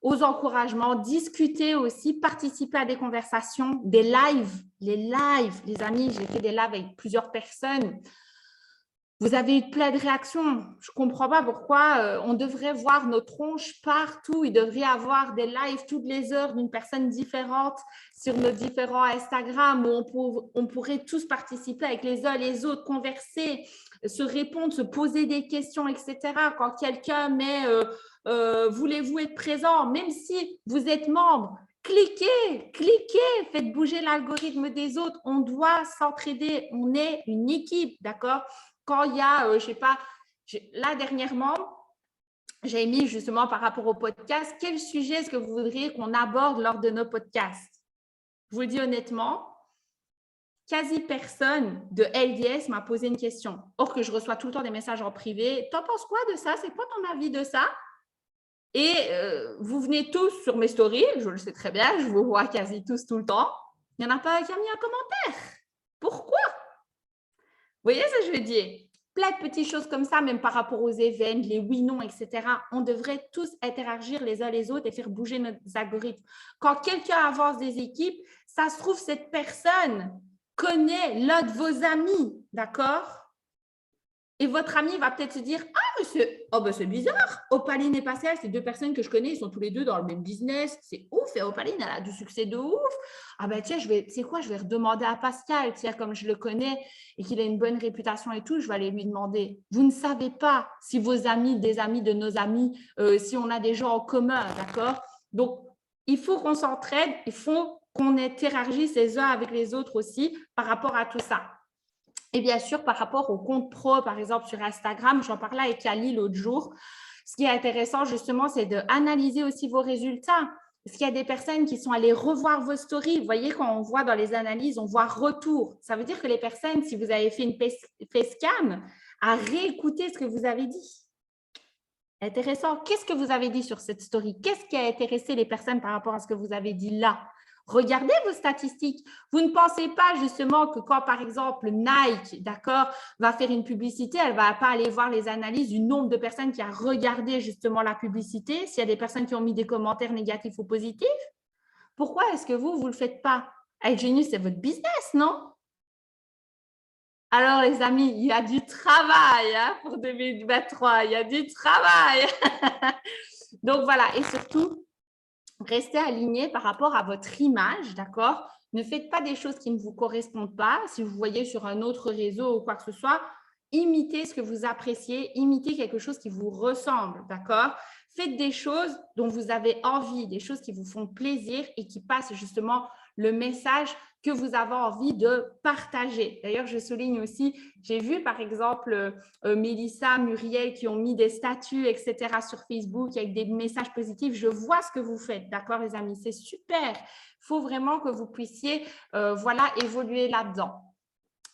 aux encouragements, discutez aussi, participez à des conversations, des lives. Les amis, j'ai fait des lives avec plusieurs personnes. Vous avez eu plein de réactions. Je ne comprends pas pourquoi on devrait voir nos tronches partout. Il devrait y avoir des lives toutes les heures d'une personne différente sur nos différents Instagram où on pourrait tous participer avec les uns et les autres, converser, se répondre, se poser des questions, etc. Quand quelqu'un met voulez-vous être présent, même si vous êtes membre, cliquez, faites bouger l'algorithme des autres. On doit s'entraider. On est une équipe, d'accord? Quand il y a, je ne sais pas, là dernièrement, j'ai mis justement par rapport au podcast, quel sujet est-ce que vous voudriez qu'on aborde lors de nos podcasts? Je vous le dis honnêtement, quasi personne de LDS m'a posé une question. Or que je reçois tout le temps des messages en privé. T'en penses quoi de ça? C'est quoi ton avis de ça? Et vous venez tous sur mes stories, je le sais très bien, je vous vois quasi tous tout le temps. Il n'y en a pas qui a mis un commentaire. Pourquoi? Vous voyez ce que je veux dire? Plein de petites choses comme ça, même par rapport aux événements, les oui-non, etc. On devrait tous interagir les uns les autres et faire bouger nos algorithmes. Quand quelqu'un avance des équipes, ça se trouve, cette personne connaît l'un de vos amis, d'accord? Et votre ami va peut-être se dire « Ah, mais c'est bizarre, Opaline et Pascal, c'est deux personnes que je connais, ils sont tous les deux dans le même business, c'est ouf, et Opaline, elle a du succès de ouf. Ah ben tiens, je vais redemander à Pascal, tiens, comme je le connais et qu'il a une bonne réputation et tout, je vais aller lui demander. » Vous ne savez pas si vos amis, des amis de nos amis, si on a des gens en commun, d'accord? Donc, il faut qu'on s'entraide, il faut qu'on interagisse les uns avec les autres aussi par rapport à tout ça. Et bien sûr, par rapport au compte pro, par exemple sur Instagram, j'en parlais avec Ali l'autre jour. Ce qui est intéressant, justement, c'est d'analyser aussi vos résultats. Est-ce qu'il y a des personnes qui sont allées revoir vos stories? Vous voyez, quand on voit dans les analyses, on voit retour. Ça veut dire que les personnes, si vous avez fait une facecam, à réécouter ce que vous avez dit. Intéressant. Qu'est-ce que vous avez dit sur cette story? Qu'est-ce qui a intéressé les personnes par rapport à ce que vous avez dit là? Regardez vos statistiques. Vous ne pensez pas justement que quand, par exemple, Nike, d'accord, va faire une publicité, elle ne va pas aller voir les analyses du nombre de personnes qui a regardé justement la publicité, s'il y a des personnes qui ont mis des commentaires négatifs ou positifs. Pourquoi est-ce que vous ne le faites pas? Être Genius, c'est votre business, non? Alors, les amis, il y a du travail hein, pour 2023. Il y a du travail. Donc, voilà. Et surtout, restez aligné par rapport à votre image, d'accord? Ne faites pas des choses qui ne vous correspondent pas. Si vous voyez sur un autre réseau ou quoi que ce soit, imitez ce que vous appréciez, imitez quelque chose qui vous ressemble, d'accord? Faites des choses dont vous avez envie, des choses qui vous font plaisir et qui passent justement le message que vous avez envie de partager. D'ailleurs, je souligne aussi, j'ai vu par exemple Mélissa, Muriel qui ont mis des statuts, etc. sur Facebook avec des messages positifs. Je vois ce que vous faites, d'accord les amis? C'est super. Il faut vraiment que vous puissiez voilà, évoluer là-dedans.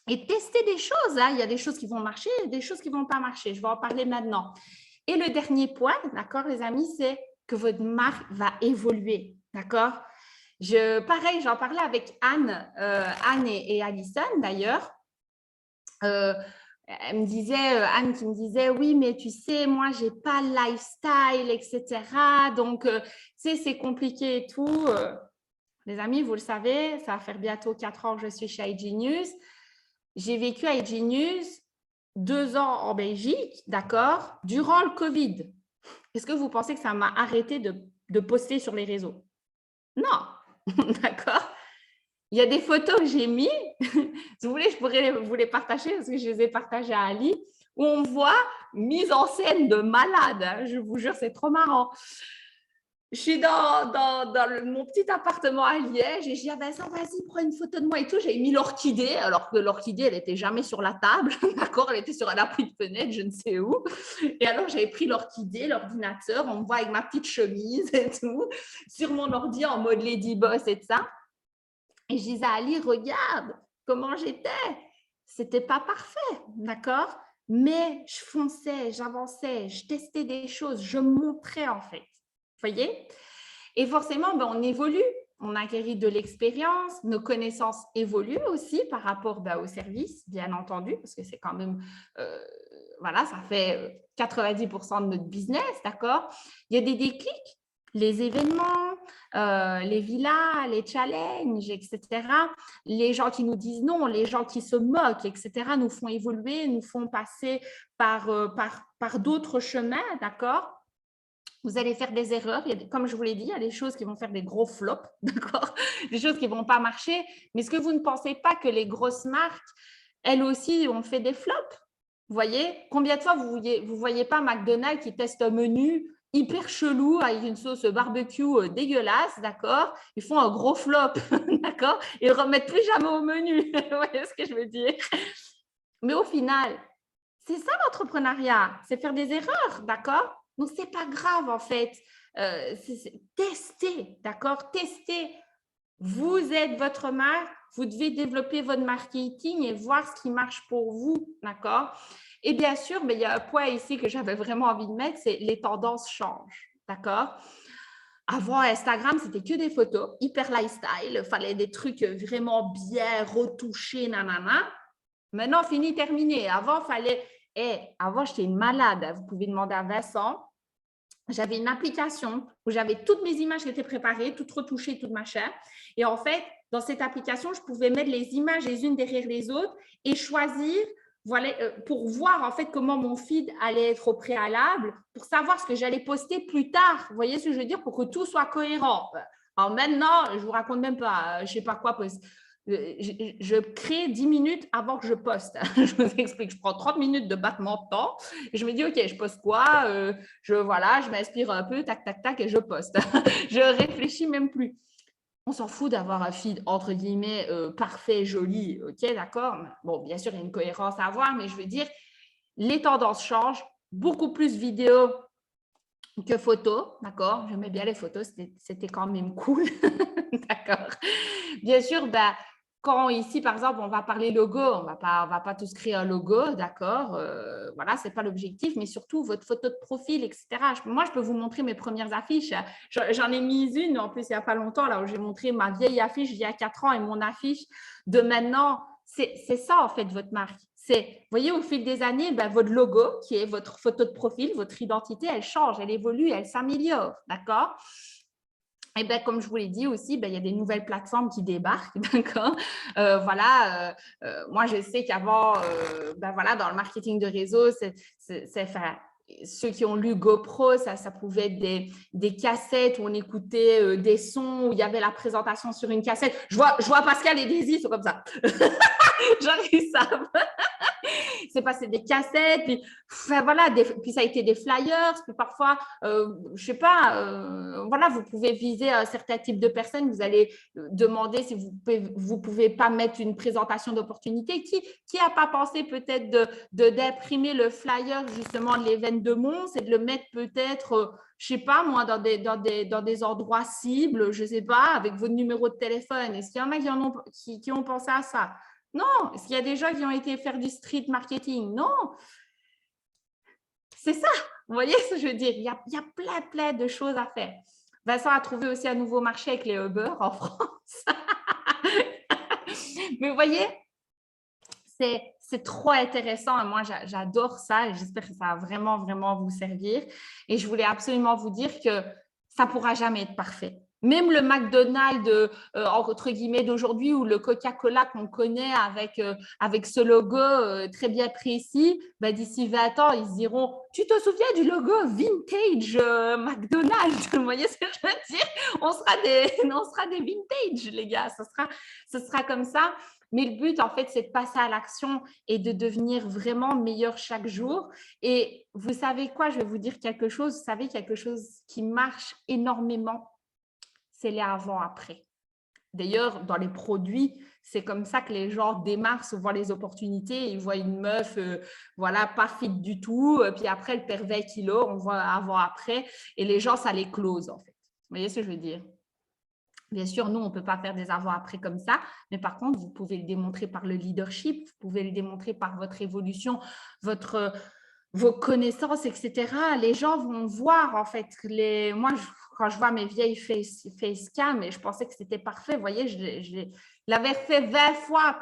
Et tester des choses. Hein. Il y a des choses qui vont marcher et des choses qui ne vont pas marcher. Je vais en parler maintenant. Et le dernier point, d'accord les amis, c'est que votre marque va évoluer, d'accord? Pareil, j'en parlais avec Anne, Anne et Alison d'ailleurs. Elle me disait, Anne qui me disait, oui, mais tu sais, moi, je n'ai pas le lifestyle, etc. Donc, tu sais, c'est compliqué et tout. Les amis, vous le savez, ça va faire bientôt 4 ans que je suis chez IG News. J'ai vécu à IG News 2 ans en Belgique, d'accord, durant le Covid. Est-ce que vous pensez que ça m'a arrêté de poster sur les réseaux? Non, d'accord. Il y a des photos que j'ai mises, si vous voulez, je pourrais vous les partager parce que je les ai partagées à Ali, où on voit mise en scène de malade. Hein, je vous jure, c'est trop marrant. Je suis dans mon petit appartement à Liège et je dis à Vincent, vas-y, prends une photo de moi et tout. J'ai mis l'orchidée, alors que l'orchidée, elle n'était jamais sur la table, d'accord? Elle était sur un appui de fenêtre, je ne sais où. Et alors, j'avais pris l'orchidée, l'ordinateur, on me voit avec ma petite chemise et tout, sur mon ordi en mode Lady Boss et tout ça. Et je disais à Ali, regarde comment j'étais. C'était pas parfait, d'accord? Mais je fonçais, j'avançais, je testais des choses, je montrais en fait. Vous voyez? Et forcément, on évolue, on acquérit de l'expérience, nos connaissances évoluent aussi par rapport au service, bien entendu, parce que c'est quand même, voilà, ça fait 90% de notre business, d'accord? Il y a des déclics, les événements, les villas, les challenges, etc. Les gens qui nous disent non, les gens qui se moquent, etc., nous font évoluer, nous font passer par d'autres chemins, d'accord? Vous allez faire des erreurs. Comme je vous l'ai dit, il y a des choses qui vont faire des gros flops, d'accord? Des choses qui ne vont pas marcher. Mais est-ce que vous ne pensez pas que les grosses marques, elles aussi, ont fait des flops? Vous voyez? Combien de fois vous ne voyez pas McDonald's qui teste un menu hyper chelou avec une sauce barbecue dégueulasse, d'accord? Ils font un gros flop, d'accord? Ils ne remettent plus jamais au menu. Vous voyez ce que je veux dire? Mais au final, c'est ça l'entrepreneuriat, c'est faire des erreurs, d'accord? Donc, ce n'est pas grave en fait. Testez, d'accord? Testez. Vous êtes votre marque, vous devez développer votre marketing et voir ce qui marche pour vous, d'accord? Et bien sûr, il y a un point ici que j'avais vraiment envie de mettre, c'est les tendances changent, d'accord? Avant, Instagram, c'était que des photos, hyper lifestyle, il fallait des trucs vraiment bien retouchés, nanana. Maintenant, fini, terminé. Avant, fallait. Avant, j'étais une malade. Vous pouvez demander à Vincent. J'avais une application où j'avais toutes mes images qui étaient préparées, toutes retouchées, toutes machin. Et en fait, dans cette application, je pouvais mettre les images les unes derrière les autres et choisir voilà, pour voir en fait comment mon feed allait être au préalable, pour savoir ce que j'allais poster plus tard. Vous voyez ce que je veux dire? Pour que tout soit cohérent. Alors maintenant, je ne vous raconte même pas, je ne sais pas quoi poster. Je crée 10 minutes avant que je poste. Je vous explique, je prends 30 minutes de battement de temps et je me dis, OK, je poste quoi? Je m'inspire un peu, tac, tac, tac, et je poste. Je réfléchis même plus. On s'en fout d'avoir un feed, entre guillemets, parfait, joli, OK, d'accord? Bon, bien sûr, il y a une cohérence à avoir, mais je veux dire, les tendances changent, beaucoup plus vidéo que photos, d'accord? J'aimais bien les photos, c'était quand même cool, d'accord? Bien sûr, quand ici, par exemple, on va parler logo, on va pas tous créer un logo, d'accord? Voilà, ce n'est pas l'objectif, mais surtout votre photo de profil, etc. Moi, je peux vous montrer mes premières affiches. J'en ai mis une, en plus, il n'y a pas longtemps, là où j'ai montré ma vieille affiche d'il y a 4 ans et mon affiche de maintenant. C'est ça, en fait, votre marque. Vous voyez, au fil des années, votre logo, qui est votre photo de profil, votre identité, elle change, elle évolue, elle s'améliore, d'accord? Et ben, comme je vous l'ai dit aussi, ben, il y a des nouvelles plateformes qui débarquent, d'accord? Voilà, moi, je sais qu'avant, ben, voilà, dans le marketing de réseau, enfin, ceux qui ont lu GoPro, ça pouvait être des cassettes où on écoutait des sons, où il y avait la présentation sur une cassette. Je vois Pascal et Daisy, ils sont comme ça. Genre, ils savent. C'est passé des cassettes, puis, enfin, voilà, puis ça a été des flyers, puis parfois, je sais pas, voilà, vous pouvez viser un certain type de personnes, vous allez demander si vous pouvez pas mettre une présentation d'opportunité. Qui a pas pensé peut-être d'imprimer le flyer justement de l'événement de Mons et de le mettre peut-être, je sais pas moi, dans des endroits cibles, je sais pas, avec votre numéro de téléphone. Est-ce qu'il y en a qui ont pensé à ça? Non. Est-ce qu'il y a des gens qui ont été faire du street marketing? Non. C'est ça. Vous voyez ce que je veux dire? Il y a plein de choses à faire. Vincent a trouvé aussi un nouveau marché avec les Uber en France. Mais vous voyez, c'est trop intéressant et moi, j'adore ça et j'espère que ça va vraiment, vraiment vous servir. Et je voulais absolument vous dire que ça ne pourra jamais être parfait. Même le McDonald's, entre guillemets, d'aujourd'hui ou le Coca-Cola qu'on connaît avec ce logo très bien précis, ben, d'ici 20 ans, ils se diront « Tu te souviens du logo vintage McDonald's ?» Vous voyez ce que je veux dire? On sera des vintage, les gars. Ce sera comme ça. Mais le but, en fait, c'est de passer à l'action et de devenir vraiment meilleur chaque jour. Et vous savez quoi? Je vais vous dire quelque chose. Vous savez, quelque chose qui marche énormément, c'est les avant-après. D'ailleurs, dans les produits, c'est comme ça que les gens démarrent souvent les opportunités. Ils voient une meuf, voilà, pas fit du tout. Puis après, elle perd 20 kilos. On voit avant-après. Et les gens, ça les close, en fait. Vous voyez ce que je veux dire? Bien sûr, nous, on ne peut pas faire des avant-après comme ça, mais par contre, vous pouvez le démontrer par le leadership, vous pouvez le démontrer par votre évolution, vos connaissances, etc. Les gens vont voir, en fait, moi, quand je vois mes vieilles facecam, et je pensais que c'était parfait, vous voyez, je l'avais fait 20 fois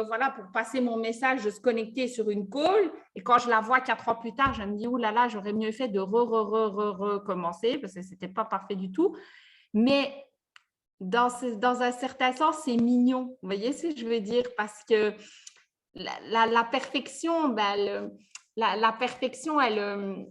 voilà, pour passer mon message, de se connecter sur une call, et quand je la vois 4 ans plus tard, je me dis, oh là là, j'aurais mieux fait de recommencer, parce que ce n'était pas parfait du tout. Mais dans un certain sens, c'est mignon. Vous voyez ce que je veux dire? Parce que la perfection, ben, la perfection, elle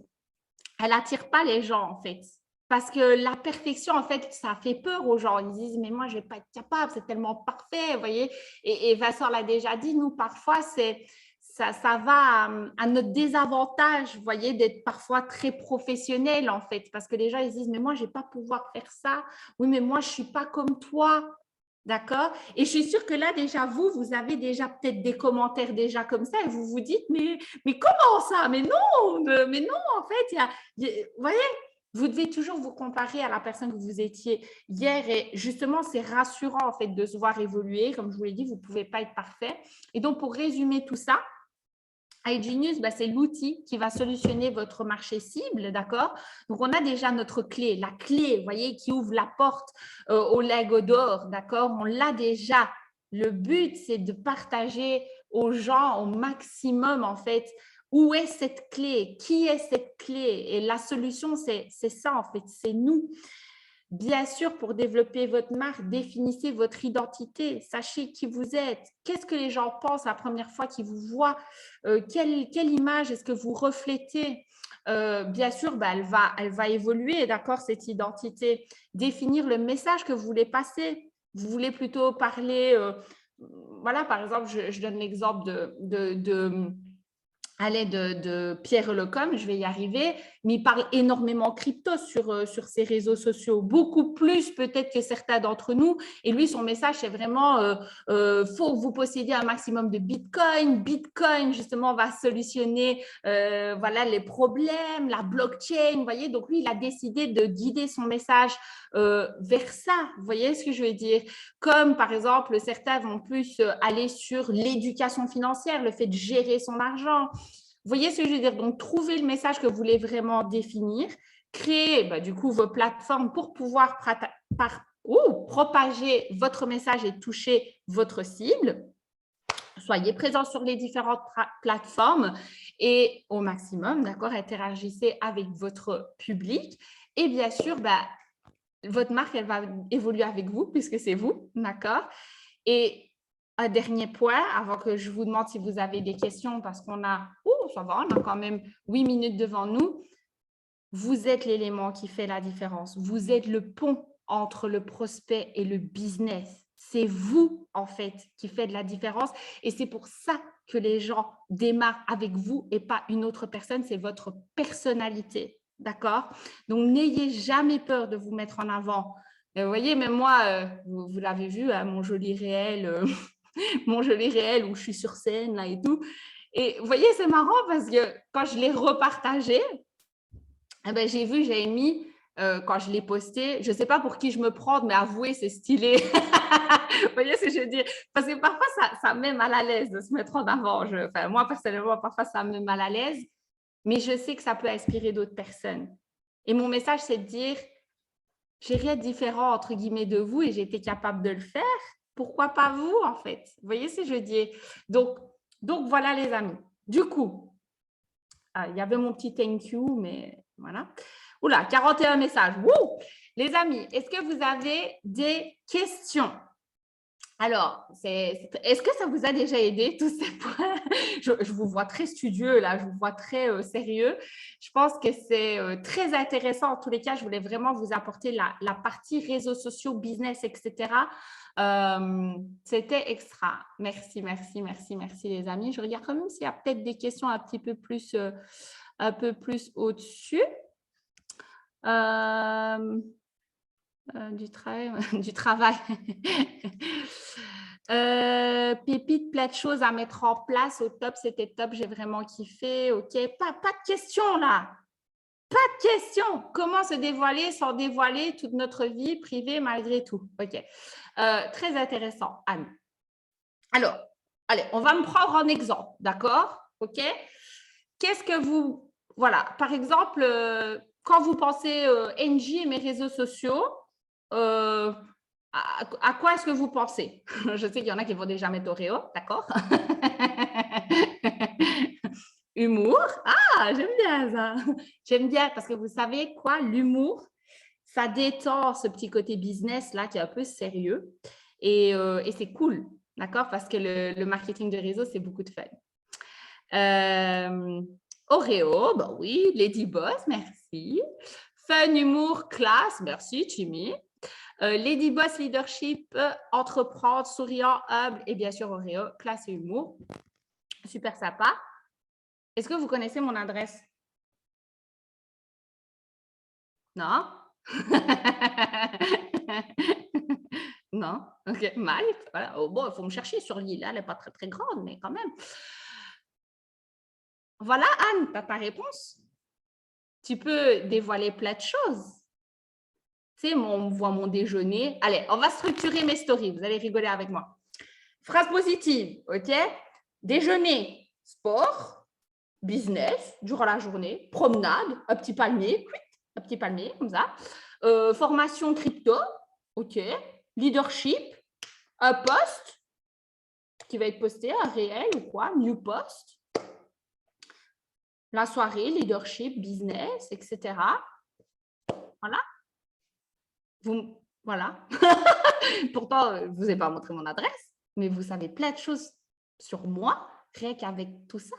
attire pas les gens, en fait. Parce que la perfection, en fait, ça fait peur aux gens. Ils disent, mais moi, je ne vais pas être capable, c'est tellement parfait, vous voyez. Et Vincent l'a déjà dit, nous, parfois, ça va à notre désavantage, vous voyez, d'être parfois très professionnel, en fait. Parce que les gens, ils disent, mais moi, je ne vais pas pouvoir faire ça. Oui, mais moi, je ne suis pas comme toi. D'accord? Et je suis sûre que là, déjà, vous avez déjà peut-être des commentaires déjà comme ça et vous vous dites, mais comment ça? Mais non, en fait, vous voyez, vous devez toujours vous comparer à la personne que vous étiez hier et justement, c'est rassurant en fait de se voir évoluer. Comme je vous l'ai dit, vous ne pouvez pas être parfait. Et donc, pour résumer tout ça, iGenius, c'est l'outil qui va solutionner votre marché cible, d'accord? Donc, on a déjà notre clé, la clé, vous voyez, qui ouvre la porte au Lego d'or, d'accord? On l'a déjà. Le but, c'est de partager aux gens au maximum, en fait, où est cette clé? Qui est cette clé? Et la solution, c'est ça, en fait, c'est nous. Bien sûr, pour développer votre marque, définissez votre identité, sachez qui vous êtes, qu'est-ce que les gens pensent la première fois qu'ils vous voient, quelle image est-ce que vous reflétez. Bien sûr, elle va évoluer, d'accord, cette identité. Définir le message que vous voulez passer. Vous voulez plutôt parler, voilà, par exemple, je donne l'exemple à l'aide de Pierre Lecom, je vais y arriver, mais il parle énormément crypto sur ses réseaux sociaux, beaucoup plus peut-être que certains d'entre nous. Et lui, son message, c'est vraiment faut que vous possédiez un maximum de Bitcoin. Bitcoin, justement, va solutionner voilà, les problèmes, la blockchain, vous voyez. Donc, lui, il a décidé de guider son message vers ça, vous voyez ce que je veux dire? Comme, par exemple, certains vont plus aller sur l'éducation financière, le fait de gérer son argent. Vous voyez ce que je veux dire? Donc, trouvez le message que vous voulez vraiment définir, créer du coup vos plateformes pour pouvoir propager votre message et toucher votre cible. Soyez présents sur les différentes plateformes et au maximum, d'accord, interagissez avec votre public. Et bien sûr, votre marque, elle va évoluer avec vous puisque c'est vous, d'accord? Et un dernier point, avant que je vous demande si vous avez des questions, parce qu'on a, ça va, on a quand même 8 minutes devant nous. Vous êtes l'élément qui fait la différence. Vous êtes le pont entre le prospect et le business. C'est vous, en fait, qui faites la différence. Et c'est pour ça que les gens démarrent avec vous et pas une autre personne. C'est votre personnalité. D'accord? Donc, n'ayez jamais peur de vous mettre en avant. Vous voyez, même moi, vous l'avez vu, hein, mon joli réel, mon joli réel où je suis sur scène là et tout. Et vous voyez, c'est marrant parce que quand je l'ai repartagé, eh ben, j'ai vu, j'ai mis, quand je l'ai posté, je ne sais pas pour qui je me prends, mais avouez, c'est stylé. Vous voyez ce que je veux dire? Parce que parfois, ça me met mal à l'aise de se mettre en avant. Enfin, moi, personnellement, parfois, ça me met mal à l'aise, mais je sais que ça peut inspirer d'autres personnes. Et mon message, c'est de dire, j'ai rien de différent, entre guillemets, de vous et j'ai été capable de le faire. Pourquoi pas vous, en fait? Vous voyez ce que je veux dire? Donc voilà, les amis. Du coup, il y avait mon petit thank you, mais voilà. Oula, 41 messages. Wouh! Les amis, est-ce que vous avez des questions? Alors, est-ce que ça vous a déjà aidé, tous ces points? Je vous vois très studieux, là, je vous vois très sérieux. Je pense que c'est très intéressant. En tous les cas, je voulais vraiment vous apporter la partie réseaux sociaux, business, etc. C'était extra. Merci, merci, merci, merci, les amis. Je regarde quand même s'il y a peut-être des questions un peu plus au-dessus. Du travail. Du travail. Pépite, plein de choses à mettre en place. Au top, c'était top. J'ai vraiment kiffé. OK. Pas de questions là. Pas de questions. Comment se dévoiler sans dévoiler toute notre vie privée malgré tout? OK. Très intéressant, Anne. Alors, allez, on va me prendre un exemple. D'accord? OK? Qu'est-ce que vous... Voilà. Par exemple, quand vous pensez NJ et mes réseaux sociaux, à quoi est-ce que vous pensez? Je sais qu'il y en a qui vont déjà mettre Oreo, d'accord? Humour. Ah, j'aime bien ça. J'aime bien parce que vous savez quoi? L'humour, ça détend ce petit côté business là qui est un peu sérieux et c'est cool, d'accord? Parce que le marketing de réseau, c'est beaucoup de fun. Oreo, bah oui. Lady Boss, merci. Fun, humour, classe, merci, Timmy. Lady Boss, leadership, entreprendre, souriant, humble et bien sûr Oreo, classe et humour. Super sympa. Est-ce que vous connaissez mon adresse? Non? Non? OK. Malte, voilà. Oh, bon, il faut me chercher sur l'île. Elle n'est pas très, très grande, mais quand même. Voilà, Anne, tu as ta réponse. Tu peux dévoiler plein de choses. Tu sais, on voit mon déjeuner. Allez, on va structurer mes stories. Vous allez rigoler avec moi. Phrase positive, OK? Déjeuner, sport, business, durant la journée, promenade, un petit palmier, comme ça. Formation crypto, OK. Leadership, un post qui va être posté, un réel ou quoi, new post. La soirée, leadership, business, etc. Voilà. Voilà. Pourtant, je ne vous ai pas montré mon adresse, mais vous savez plein de choses sur moi, rien qu'avec tout ça.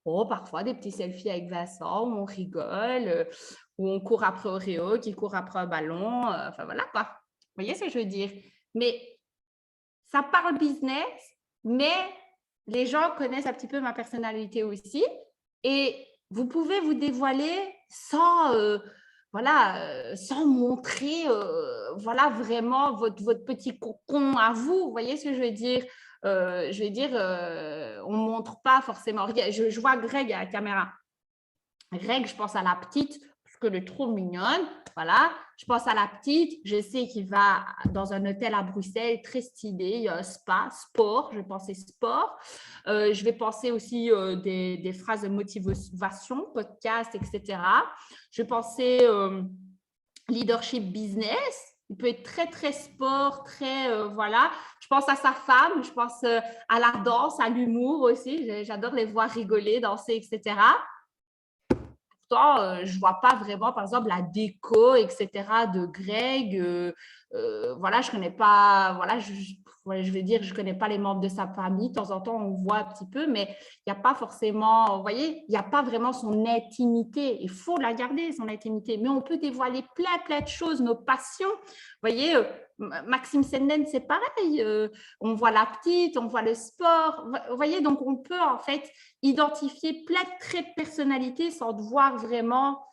Oh, parfois, des petits selfies avec Vincent, où on rigole, où on court après Oreo, qui court après un ballon. Enfin, voilà quoi. Vous voyez ce que je veux dire? Mais ça parle business, mais les gens connaissent un petit peu ma personnalité aussi. Et vous pouvez vous dévoiler sans, sans montrer voilà, vraiment votre petit cocon à vous. Vous voyez ce que je veux dire? On ne montre pas forcément. Regarde, je vois Greg à la caméra. Greg, je pense à la petite, parce qu'elle est trop mignonne. Voilà, je pense à la petite. Je sais qu'il va dans un hôtel à Bruxelles, très stylé. Il y a un spa, sport. Je vais penser sport. Je vais penser aussi des phrases de motivation, podcast, etc. Je vais penser leadership business. Il peut être très, très sport, très, voilà. Je pense à sa femme, je pense à la danse, à l'humour aussi. J'adore les voir rigoler, danser, etc. pourtant, je ne vois pas vraiment, par exemple, la déco, etc. de Greg. Voilà, je connais pas, voilà, je vais dire, je connais pas les membres de sa famille. De temps en temps, on voit un petit peu, mais il n'y a pas forcément, vous voyez, il n'y a pas vraiment son intimité. Il faut la garder, son intimité, mais on peut dévoiler plein de choses, nos passions. Vous voyez, Maxime Senden, c'est pareil. On voit la petite, on voit le sport. Vous voyez, donc on peut en fait identifier plein de traits de personnalité sans devoir vraiment.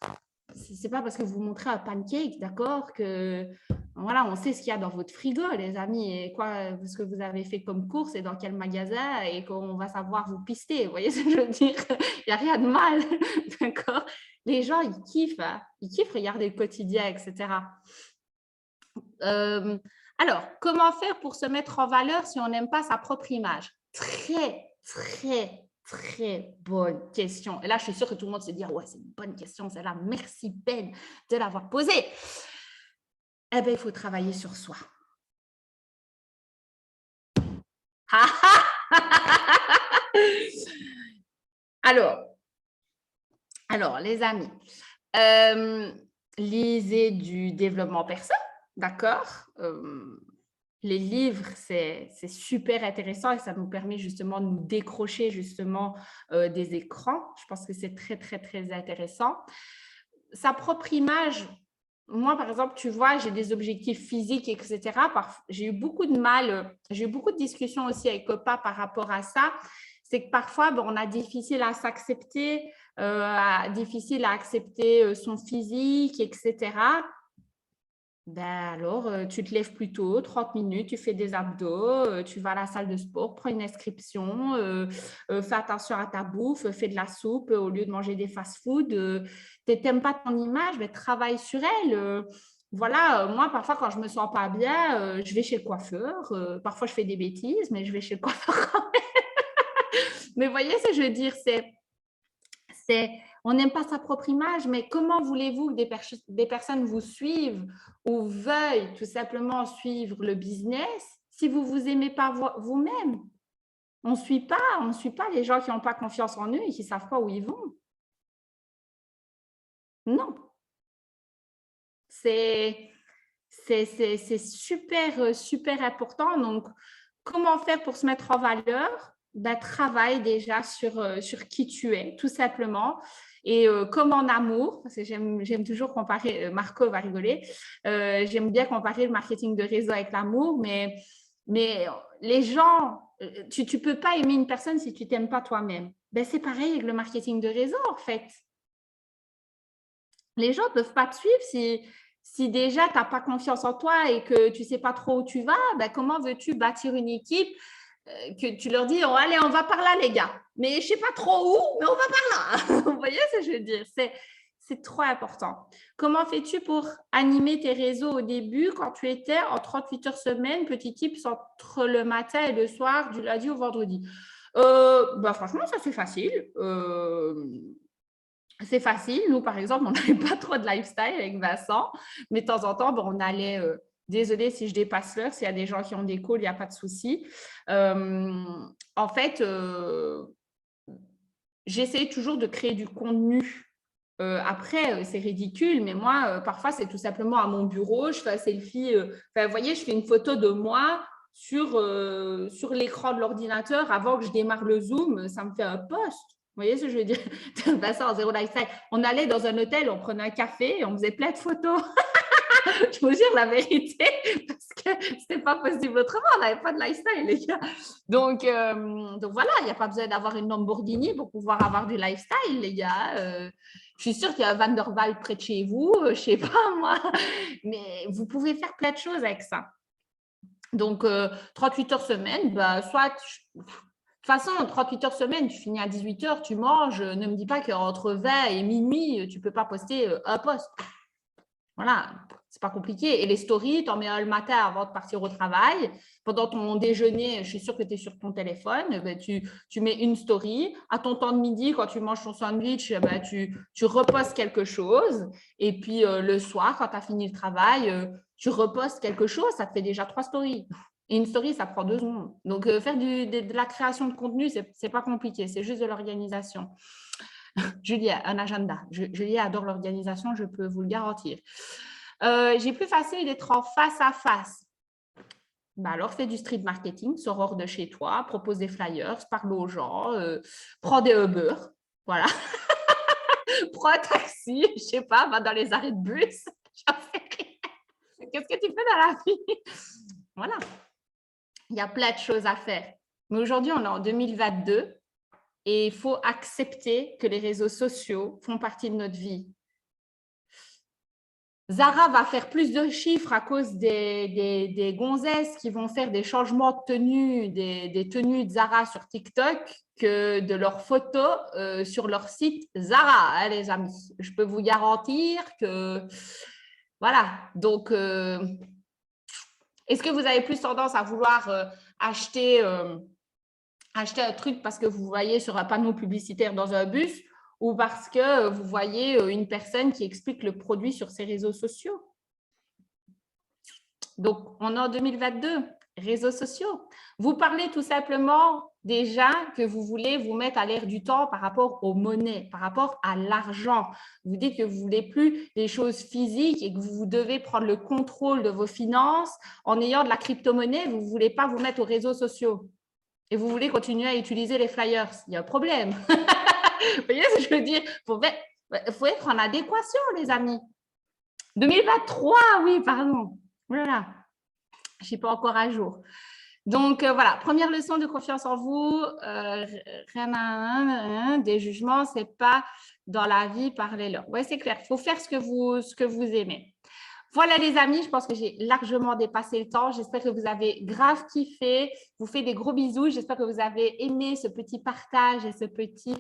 C'est pas parce que vous montrez un pancake, d'accord, que voilà, on sait ce qu'il y a dans votre frigo, les amis, et quoi, ce que vous avez fait comme course et dans quel magasin, et qu'on va savoir vous pister. Vous voyez ce que je veux dire? Il n'y a rien de mal, d'accord? Les gens, ils kiffent, hein. Ils kiffent regarder le quotidien, etc. Alors, comment faire pour se mettre en valeur si on n'aime pas sa propre image? Très bonne question. Et là, je suis sûre que tout le monde se dit, ouais, c'est une bonne question, celle-là. Merci, Ben, de l'avoir posée. Eh bien, il faut travailler sur soi. Alors, les amis, lisez du développement perso, d'accord? Les livres, c'est super intéressant et ça nous permet justement de nous décrocher justement des écrans. Je pense que c'est très intéressant. Sa propre image, moi, par exemple, tu vois, j'ai des objectifs physiques, etc. J'ai eu beaucoup de mal, j'ai eu beaucoup de discussions aussi avec Copa par rapport à ça. C'est que parfois, on a difficile à s'accepter, difficile à accepter son physique, etc. Alors, tu te lèves plus tôt, 30 minutes, tu fais des abdos, tu vas à la salle de sport, prends une inscription, fais attention à ta bouffe, fais de la soupe au lieu de manger des fast-food. Tu n'aimes pas ton image, mais travaille sur elle. Voilà, moi, parfois, quand je ne me sens pas bien, je vais chez le coiffeur. Parfois, je fais des bêtises, mais je vais chez le coiffeur quand même. Mais vous voyez ce que je veux dire, on n'aime pas sa propre image, mais comment voulez-vous que des personnes vous suivent ou veuillent tout simplement suivre le business si vous ne vous aimez pas vous-même? On ne suit pas les gens qui n'ont pas confiance en eux et qui ne savent pas où ils vont. Non. C'est super important. Donc, comment faire pour se mettre en valeur? Travaille déjà sur qui tu es, tout simplement. Et comme en amour, parce que j'aime toujours comparer, Marco va rigoler, j'aime bien comparer le marketing de réseau avec l'amour, mais les gens, tu ne peux pas aimer une personne si tu ne t'aimes pas toi-même. C'est pareil avec le marketing de réseau, en fait. Les gens ne peuvent pas te suivre si déjà tu n'as pas confiance en toi et que tu ne sais pas trop où tu vas. Comment veux-tu bâtir une équipe que tu leur dis, oh, allez, on va par là, les gars. Mais je ne sais pas trop où, mais on va par là. Vous voyez ce que je veux dire? C'est trop important. Comment fais-tu pour animer tes réseaux au début quand tu étais en 38 heures semaine, petit tips entre le matin et le soir, du lundi au vendredi? Franchement, ça c'est facile. C'est facile. Nous, par exemple, on n'avait pas trop de lifestyle avec Vincent, mais de temps en temps, on allait… désolée si je dépasse l'heure, s'il y a des gens qui ont des calls, il n'y a pas de souci. En fait, j'essaie toujours de créer du contenu. Après, c'est ridicule, mais moi, parfois, c'est tout simplement à mon bureau, je fais un selfie. Vous voyez, je fais une photo de moi sur l'écran de l'ordinateur avant que je démarre le Zoom. Ça me fait un post. Vous voyez ce que je veux dire? Ça, en zéro lifestyle. On allait dans un hôtel, on prenait un café et on faisait plein de photos. Je vous jure la vérité, parce que c'était pas possible autrement, on n'avait pas de lifestyle, les gars. Donc voilà, il n'y a pas besoin d'avoir une Lamborghini pour pouvoir avoir du lifestyle, les gars. Je suis sûre qu'il y a un Van der Waal près de chez vous, je ne sais pas moi, mais vous pouvez faire plein de choses avec ça. Donc, 38 heures semaine, soit… De toute façon, 38 heures semaine, tu finis à 18 heures, tu manges. Ne me dis pas qu'entre 20 et minuit, tu ne peux pas poster un post. Voilà, c'est pas compliqué. Et les stories, tu en mets un le matin avant de partir au travail. Pendant ton déjeuner, je suis sûre que tu es sur ton téléphone, tu mets une story. À ton temps de midi, quand tu manges ton sandwich, tu repostes quelque chose. Et puis le soir, quand tu as fini le travail, tu repostes quelque chose. Ça te fait déjà 3 stories. Et une story, ça prend 2 secondes. Donc, faire de la création de contenu, ce n'est pas compliqué. C'est juste de l'organisation. Julie a un agenda. Julie adore l'organisation, je peux vous le garantir. J'ai plus facile d'être en face à face. Ben alors, fais du street marketing, sors hors de chez toi, propose des flyers, parle aux gens, prends des Uber, voilà. Prends un taxi, je sais pas, va dans les arrêts de bus, j'en sais rien. Qu'est-ce que tu fais dans la vie? Voilà. Il y a plein de choses à faire. Mais aujourd'hui, on est en 2022 et il faut accepter que les réseaux sociaux font partie de notre vie. Zara va faire plus de chiffres à cause des gonzesses qui vont faire des changements de tenue, des tenues de Zara sur TikTok que de leurs photos sur leur site Zara, hein, les amis. Je peux vous garantir que… Voilà. Donc, est-ce que vous avez plus tendance à vouloir acheter un truc parce que vous voyez sur un panneau publicitaire dans un bus ou parce que vous voyez une personne qui explique le produit sur ses réseaux sociaux? Donc, on est en 2022, réseaux sociaux. Vous parlez tout simplement déjà que vous voulez vous mettre à l'ère du temps par rapport aux monnaies, par rapport à l'argent. Vous dites que vous ne voulez plus les choses physiques et que vous devez prendre le contrôle de vos finances en ayant de la crypto-monnaie. Vous ne voulez pas vous mettre aux réseaux sociaux et vous voulez continuer à utiliser les flyers. Il y a un problème. Vous voyez ce que je veux dire? Il faut être en adéquation, les amis. 2023, oui, pardon. Voilà. Je ne suis pas encore à jour. Donc, voilà, première leçon de confiance en vous. Des jugements, ce n'est pas dans la vie, parlez-leur. Oui, c'est clair. Il faut faire ce que vous aimez. Voilà les amis, je pense que j'ai largement dépassé le temps. J'espère que vous avez grave kiffé. Je vous fais des gros bisous. J'espère que vous avez aimé ce petit partage et ce petit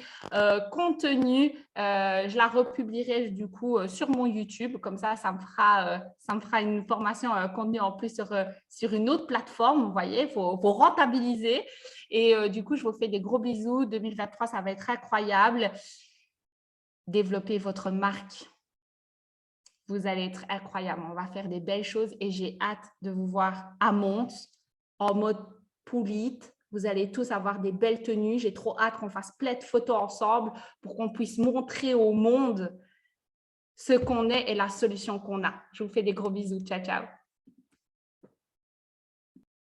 contenu. Je la republierai du coup sur mon YouTube. Comme ça me fera une formation contenu en plus sur une autre plateforme. Vous voyez, il faut rentabiliser. Et du coup, je vous fais des gros bisous. 2023, ça va être incroyable. Développez votre marque. Vous allez être incroyable. On va faire des belles choses et j'ai hâte de vous voir à Mons en mode poulite. Vous allez tous avoir des belles tenues. J'ai trop hâte qu'on fasse plein de photos ensemble pour qu'on puisse montrer au monde ce qu'on est et la solution qu'on a. Je vous fais des gros bisous. Ciao, ciao.